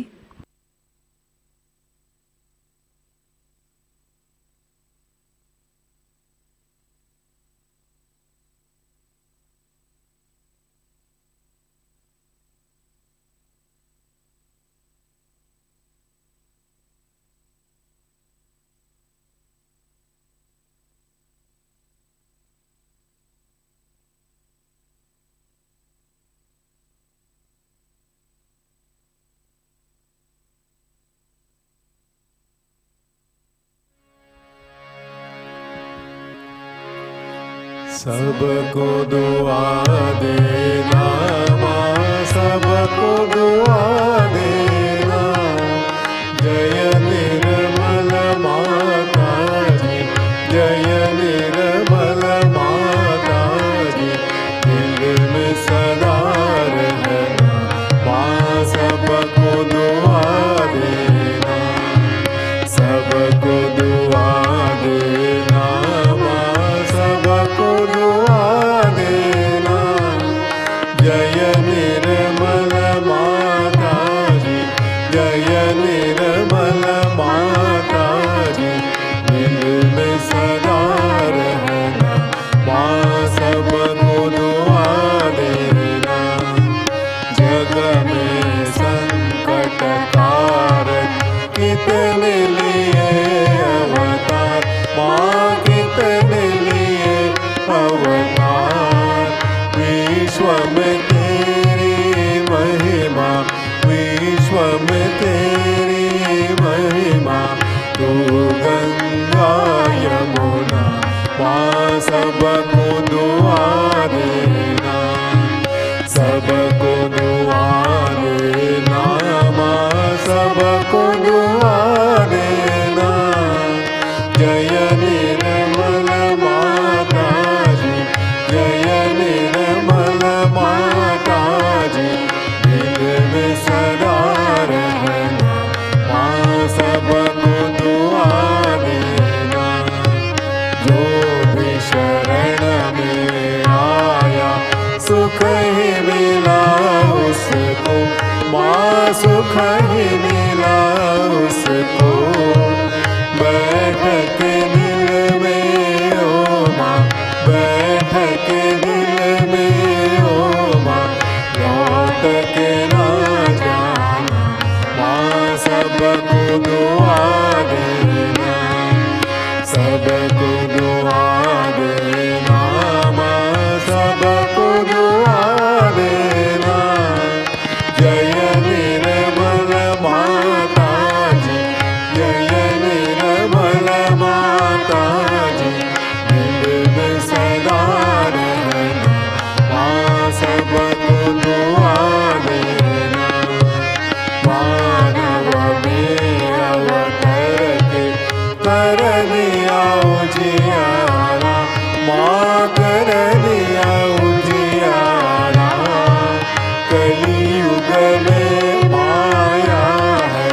सबको दुआ देना माँ, सबको दुआ देना। जय निर्मल माता जी, जय निर्मल माता जी। दिल में सदा रहना माँ, सबको दुआ देना, सबको दुआ देना माँ, सबको दुआ देना। जय निर्मल माता जी, जय निर्मल माता जी। दिल में सदा रहना माँ, सबको दुआ देना। जग में संकट कारक कितने लिए अवतार माँ, कितने लिए अवतार। विश्व में तेरी महिमा, विश्व में तेरी महिमा। तू गंगा यमुना माँ, सबको दुआ देना, सबको दुआ देना माँ, सबको दुआ देना। जय निर्मल माता जी, जय निर्मल माता जी। दिल में सदा रहना माँ, सबको दुआ देना। जो भी शरण में आया सुख ही मिला उसको माँ, सुख ही मिला उसको। बैठ के दिल में ओ माँ, बैठ के दिल में ओ माँ। लौट के ना जाना माँ, सबको दुआ देना, सबको दुआ में माया है,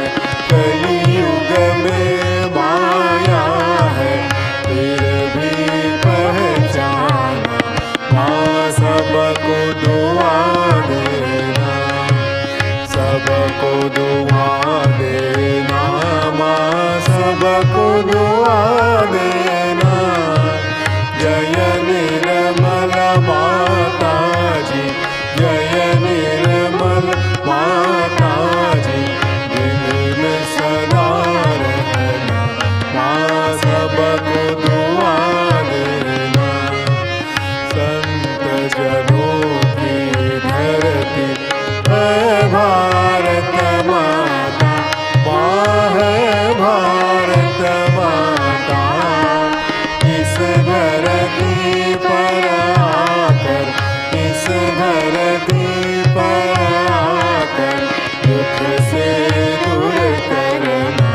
कलियुग में माया है, फिर भी पहचाना, माँ सबको दुआ देना, सबको दुआ देना, माँ सबको दुआ देना। जय निर्मल माता जी, जय निर्मल माता जी, दिल में सदा रहना, माँ सबको दुआ देना। संत जनों की धरती है भारत माता, माँ है भारत माता। इस धरती पर आकर, इस धरती पर आकर, दुख से दूर करना,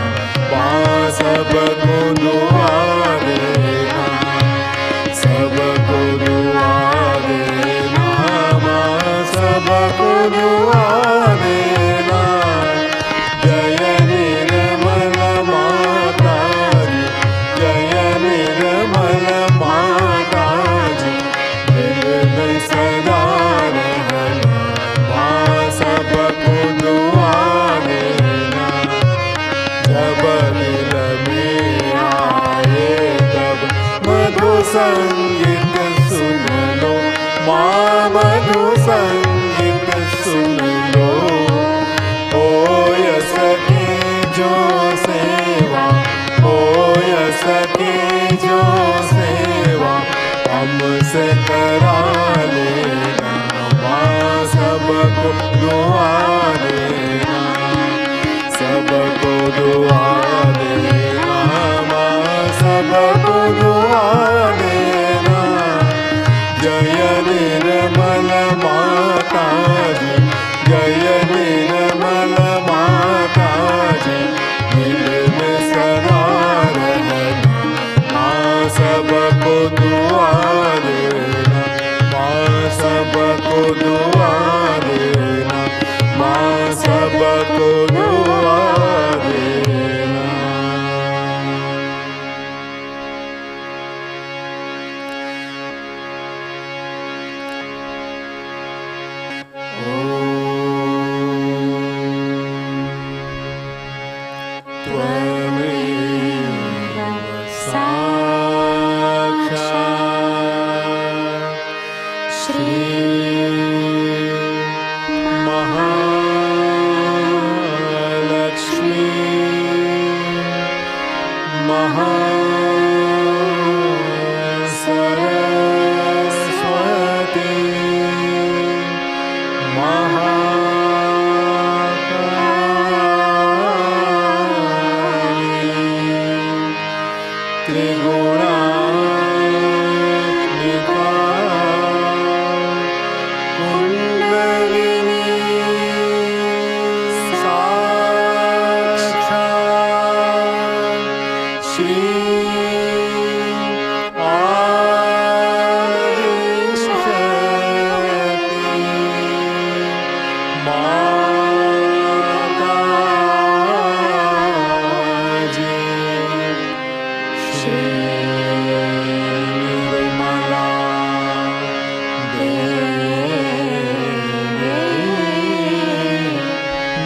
माँ सबको दुआ देना, सबको दुआ देना, माँ सबको दुआ देना। जय निर्मल माता जी, जय निर्मल माता जी, दिल में सदा रहना, माँ सबको दुआ देना। जब दिल में आए तब मधु संगीत सुन लो, माँ मधु संगीत सुन लो। हो सके जो सेवा, हो सके जो सेवा, हमसे करा लेना, माँ सबको दुआ देना, सबको दुआ देना, माँ सबको दुआ देना। जय निर्मल माता जी, जय निर्मल माता जी, दिल में सदा रहना, माँ सबको दुआ देना, माँ सबको दुआ देना, माँ सबको दुआ देना।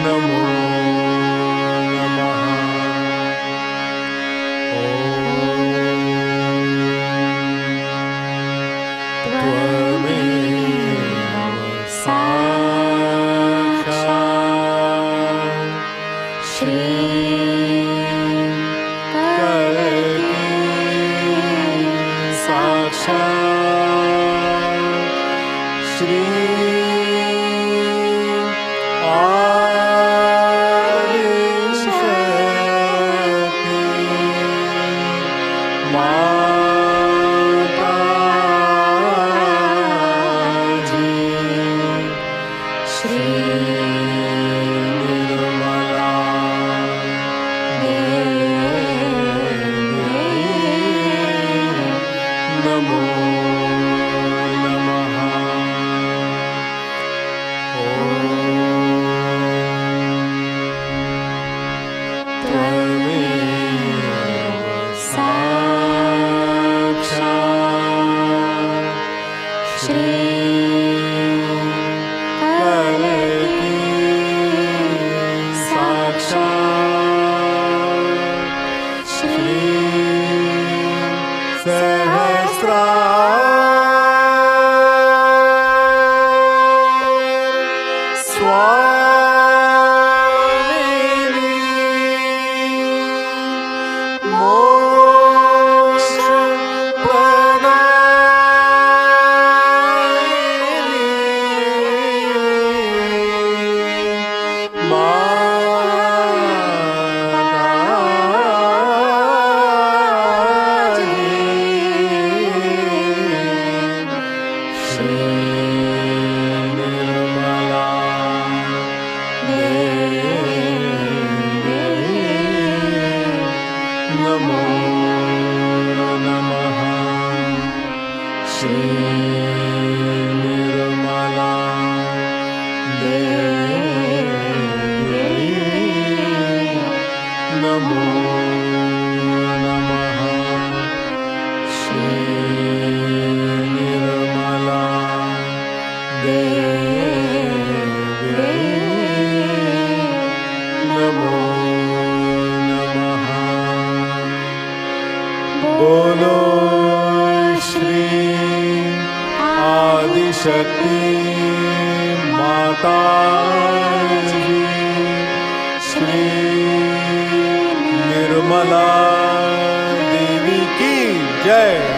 नमो नमः। शक्ति माताजी, श्री निर्मला देवी की जय।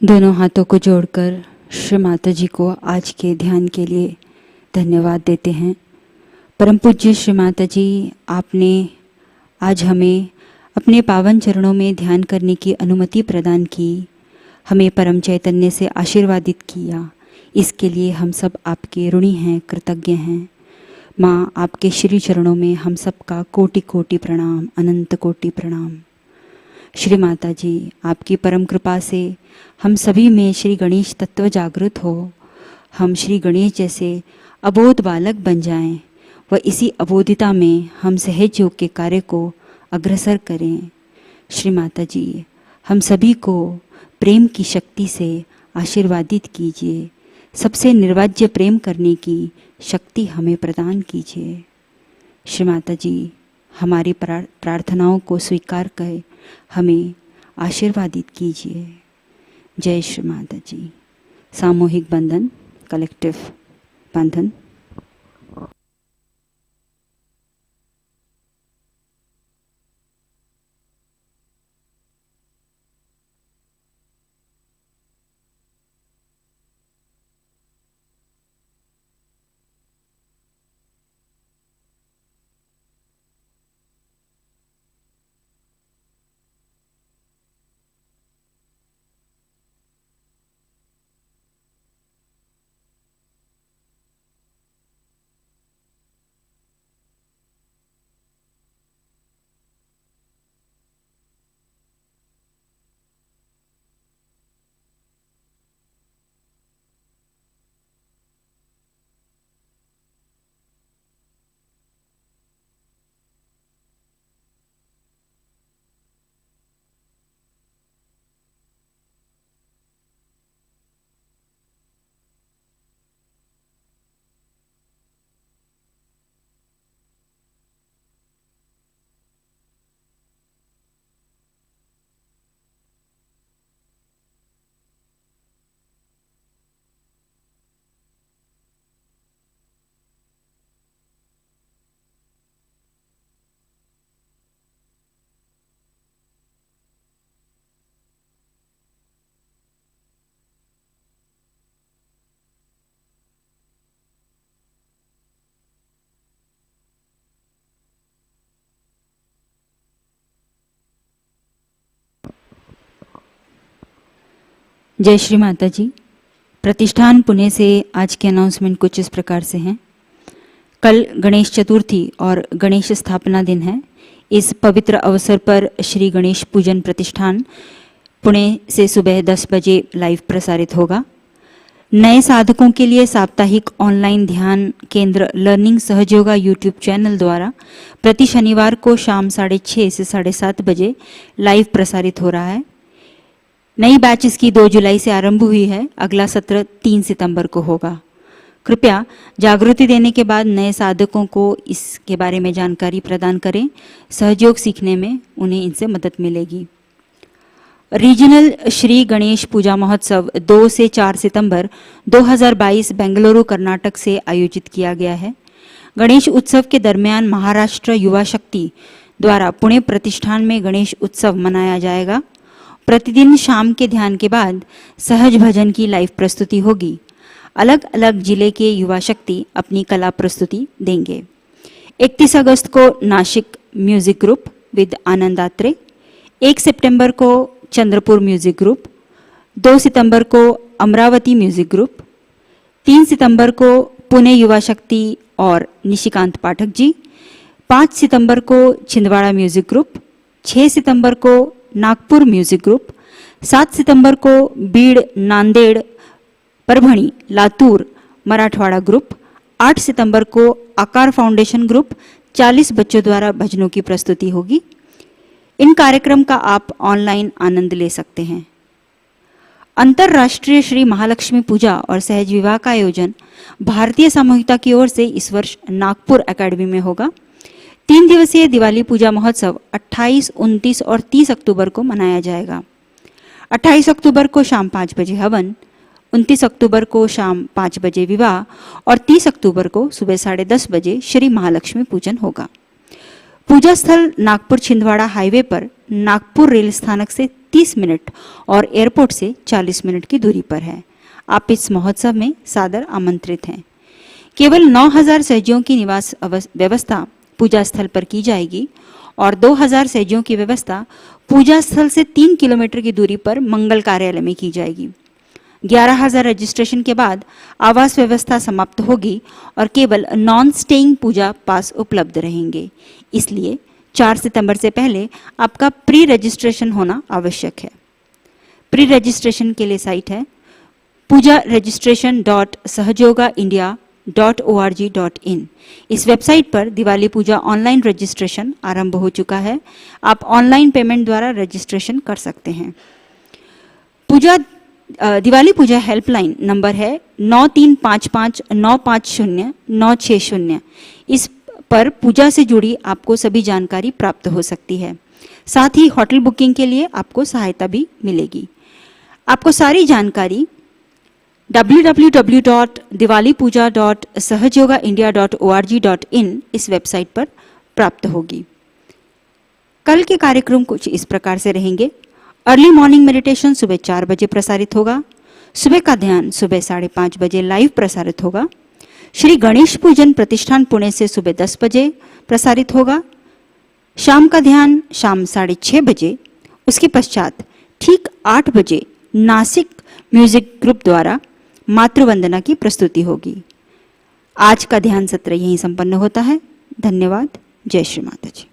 दोनों हाथों को जोड़कर श्री माताजी को आज के ध्यान के लिए धन्यवाद देते हैं। परम पूज्य श्री माताजी, आपने आज हमें अपने पावन चरणों में ध्यान करने की अनुमति प्रदान की, हमें परम चैतन्य से आशीर्वादित किया। इसके लिए हम सब आपके ऋणी हैं, कृतज्ञ हैं। माँ, आपके श्री चरणों में हम सबका कोटि कोटि प्रणाम, अनंत कोटि प्रणाम। श्री माता जी, आपकी परम कृपा से हम सभी में श्री गणेश तत्व जागृत हो, हम श्री गणेश जैसे अबोध बालक बन जाएं व इसी अबोधिता में हम सहज योग के कार्य को अग्रसर करें। श्री माता जी, हम सभी को प्रेम की शक्ति से आशीर्वादित कीजिए, सबसे निर्वाज्य प्रेम करने की शक्ति हमें प्रदान कीजिए। श्री माता जी, हमारी प्रार्थनाओं को स्वीकार कर हमें आशीर्वादित कीजिए। जय श्री माता जी। सामूहिक बंधन, कलेक्टिव बंधन। जय श्री माता जी। प्रतिष्ठान पुणे से आज के अनाउंसमेंट कुछ इस प्रकार से हैं। कल गणेश चतुर्थी और गणेश स्थापना दिन है। इस पवित्र अवसर पर श्री गणेश पूजन प्रतिष्ठान पुणे से सुबह 10 बजे लाइव प्रसारित होगा। नए साधकों के लिए साप्ताहिक ऑनलाइन ध्यान केंद्र लर्निंग सहजयोगा यूट्यूब चैनल द्वारा प्रति शनिवार को शाम 6:30 से 7:30 बजे लाइव प्रसारित हो रहा है। नई बैच इसकी 2 जुलाई से आरंभ हुई है। अगला सत्र 3 सितंबर को होगा। कृपया जागृति देने के बाद नए साधकों को इसके बारे में जानकारी प्रदान करें। सहयोग सीखने में उन्हें इनसे मदद मिलेगी। रीजनल श्री गणेश पूजा महोत्सव 2 से 4 सितंबर 2022 बेंगलुरु कर्नाटक से आयोजित किया गया है। गणेश उत्सव के दरमियान महाराष्ट्र युवा शक्ति द्वारा पुणे प्रतिष्ठान में गणेश उत्सव मनाया जाएगा। प्रतिदिन शाम के ध्यान के बाद सहज भजन की लाइव प्रस्तुति होगी। अलग अलग जिले के युवा शक्ति अपनी कला प्रस्तुति देंगे। 31 अगस्त को नासिक म्यूजिक ग्रुप विद आनंद आत्रे, 1 सितंबर को चंद्रपुर म्यूजिक ग्रुप, 2 सितंबर को अमरावती म्यूजिक ग्रुप, 3 सितंबर को पुणे युवा शक्ति और निशिकांत पाठक जी, 5 सितंबर को छिंदवाड़ा म्यूजिक ग्रुप, 6 सितंबर को नागपुर म्यूजिक ग्रुप, 7 सितंबर को बीड़, नांदेड़, परभणी, लातूर मराठवाड़ा ग्रुप, 8 सितंबर को आकार फाउंडेशन ग्रुप 40 बच्चों द्वारा भजनों की प्रस्तुति होगी। इन कार्यक्रम का आप ऑनलाइन आनंद ले सकते हैं। अंतर्राष्ट्रीय श्री महालक्ष्मी पूजा और सहज विवाह का आयोजन भारतीय सामूहिकता की ओर से इस वर्ष नागपुर एकेडमी में होगा। 3 दिवसीय दिवाली पूजा महोत्सव 28, 29 और 30 अक्टूबर को मनाया जाएगा। 28 अक्टूबर को शाम 5 बजे हवन, 29 अक्टूबर को शाम 5 बजे विवाह और 30 अक्टूबर को सुबह 10:30 बजे श्री महालक्ष्मी पूजन होगा। पूजा स्थल नागपुर छिंदवाड़ा हाईवे पर नागपुर रेल स्थानक से 30 मिनट और एयरपोर्ट से 40 मिनट की दूरी पर है। आप इस महोत्सव में सादर आमंत्रित हैं। केवल 9000 सहजियों की निवास व्यवस्था पूजा स्थल पर की जाएगी और 2000 सहजियों की व्यवस्था पूजा स्थल से 3 किलोमीटर की दूरी पर मंगल कार्यालय में की जाएगी। 11,000 रजिस्ट्रेशन के बाद आवास व्यवस्था समाप्त होगी और केवल नॉन स्टेइंग पूजा पास उपलब्ध रहेंगे। इसलिए 4 सितंबर से पहले आपका प्री रजिस्ट्रेशन होना आवश्यक है। प्री रजिस्ट्रेशन के लिए साइट है puja.sahajogaindia.org.in। इस वेबसाइट पर दिवाली पूजा ऑनलाइन रजिस्ट्रेशन आरंभ हो चुका है। आप ऑनलाइन पेमेंट द्वारा रजिस्ट्रेशन कर सकते हैं। दिवाली पूजा हेल्पलाइन नंबर है 9355950960। इस पर पूजा से जुड़ी आपको सभी जानकारी प्राप्त हो सकती है। साथ ही होटल बुकिंग के लिए आपको सहायता भी मिलेगी। आपको सारी जानकारी www.diwalipuja.sahajogaindia.org.in इस वेबसाइट पर प्राप्त होगी। कल के कार्यक्रम कुछ इस प्रकार से रहेंगे। अर्ली मॉर्निंग मेडिटेशन सुबह 4 बजे प्रसारित होगा। सुबह का ध्यान सुबह 5:30 बजे लाइव प्रसारित होगा। श्री गणेश पूजन प्रतिष्ठान पुणे से सुबह 10 बजे प्रसारित होगा। शाम का ध्यान शाम 6:30 बजे। उसके पश्चात ठीक 8 बजे नासिक म्यूजिक ग्रुप द्वारा मातृवंदना की प्रस्तुति होगी। आज का ध्यान सत्र यहीं संपन्न होता है। धन्यवाद। जय श्री माताजी।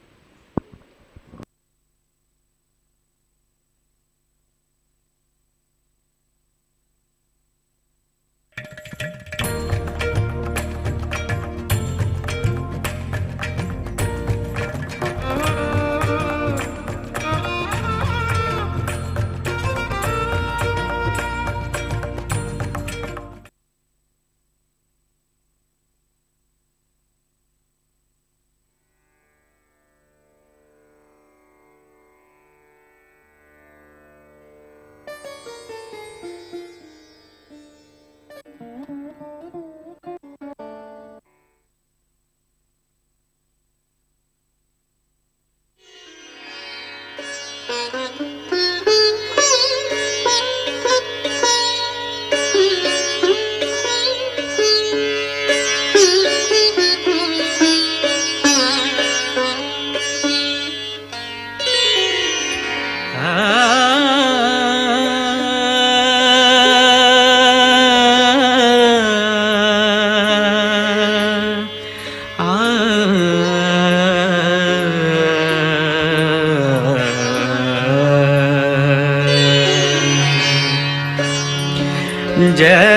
जय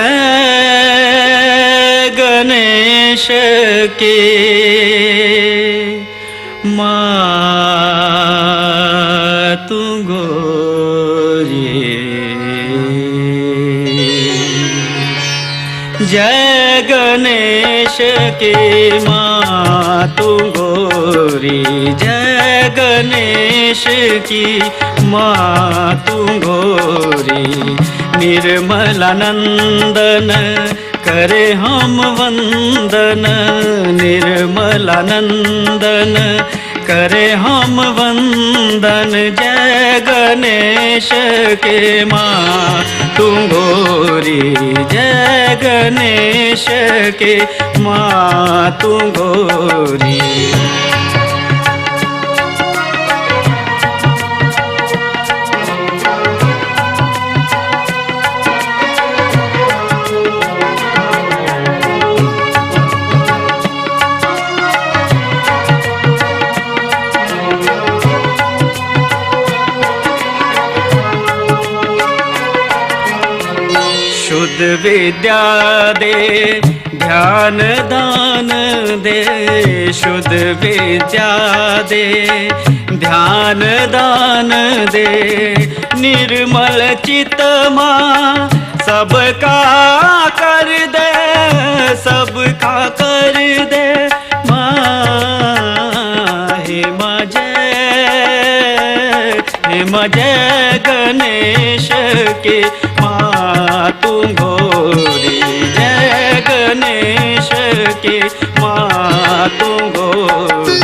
गणेश के मातु गोरी, जय गणेश के मातु गोरी, जय गणेश की मातु गोरी। निर्मलानंदन करे हम वंदन, निर्मलानंदन करे हम वंदन। जय गणेश के मातु गोरी, जय गणेश के मातु गोरी। शुद्ध विद्या दे, ध्यान दान दे, शुद्ध विद्या दे, ध्यान दान दे। निर्मल चित माँ सबका कर दे, सबका कर दे माँ। हे माँ जय गणेश के मातु गोरी, जय गणेश के मातु गोरी।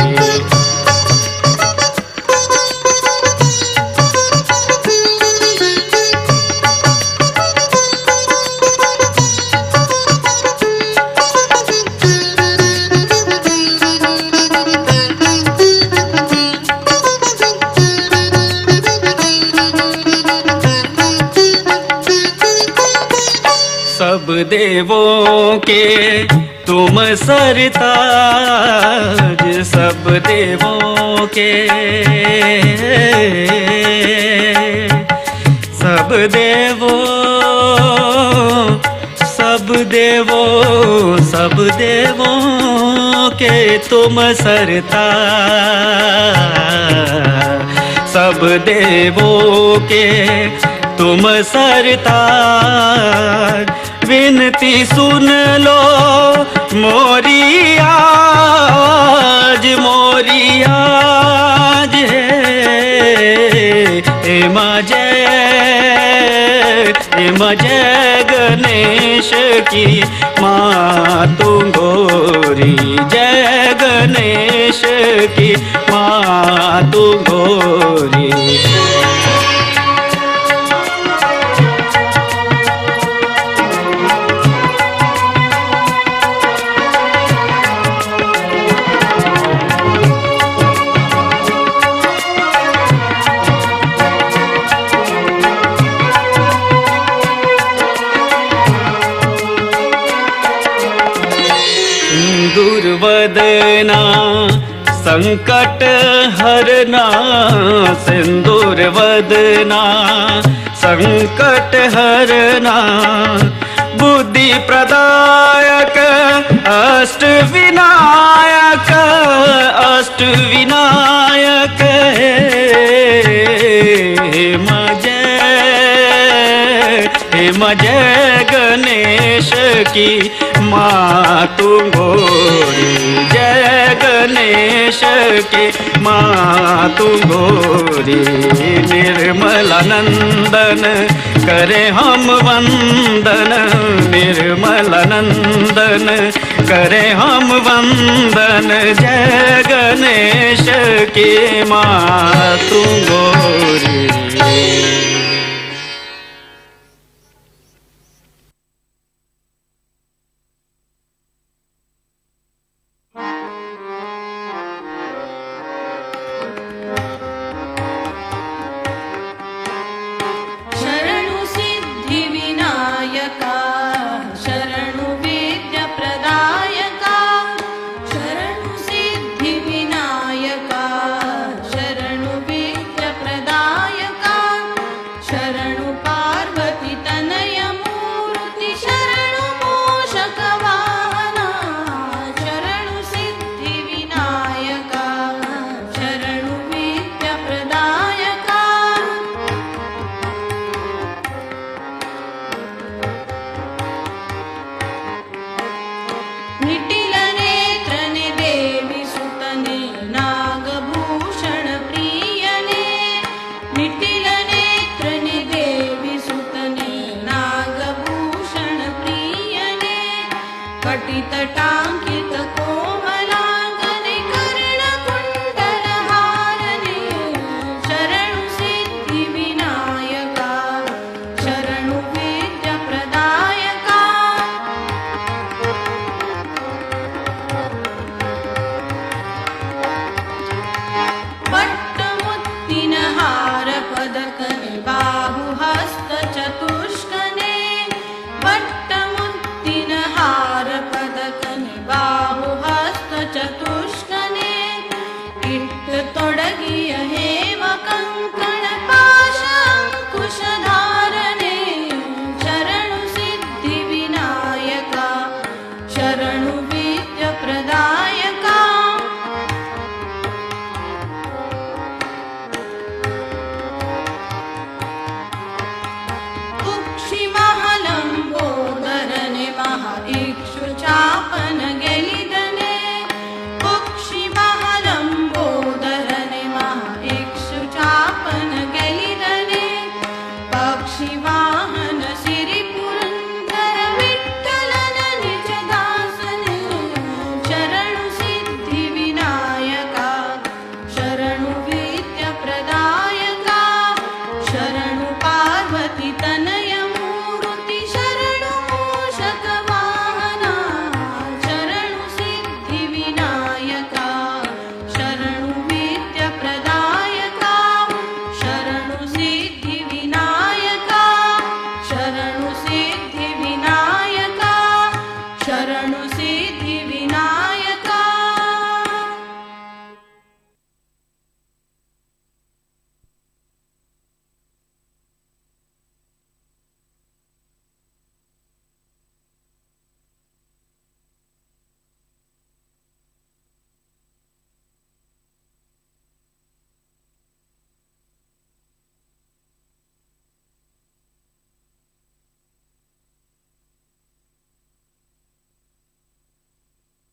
देवों के तुम सरताज, सब देवों के, सब देवों, सब देवों, सब देवों के तुम सरताज, सब देवों के तुम सरताज। विनती सुन लो मोरी आज, मोरी आज हे मजय गणेश की माँ तू गोरी, जय गणेश की माँ तू गोरी। दुर्वदना संकट हरना, सिंदूर वदना संकट हरना, बुद्धि प्रदायक अष्ट विनायक, अष्ट विनायक हे मजय गणेश की माँ तू गोरी, जय गणेश की माँ तू गोरी। निर्मलानंदन करे हम वंदन, निर्मलानंदन करे हम वंदन, जय गणेश की माँ तू गोरी।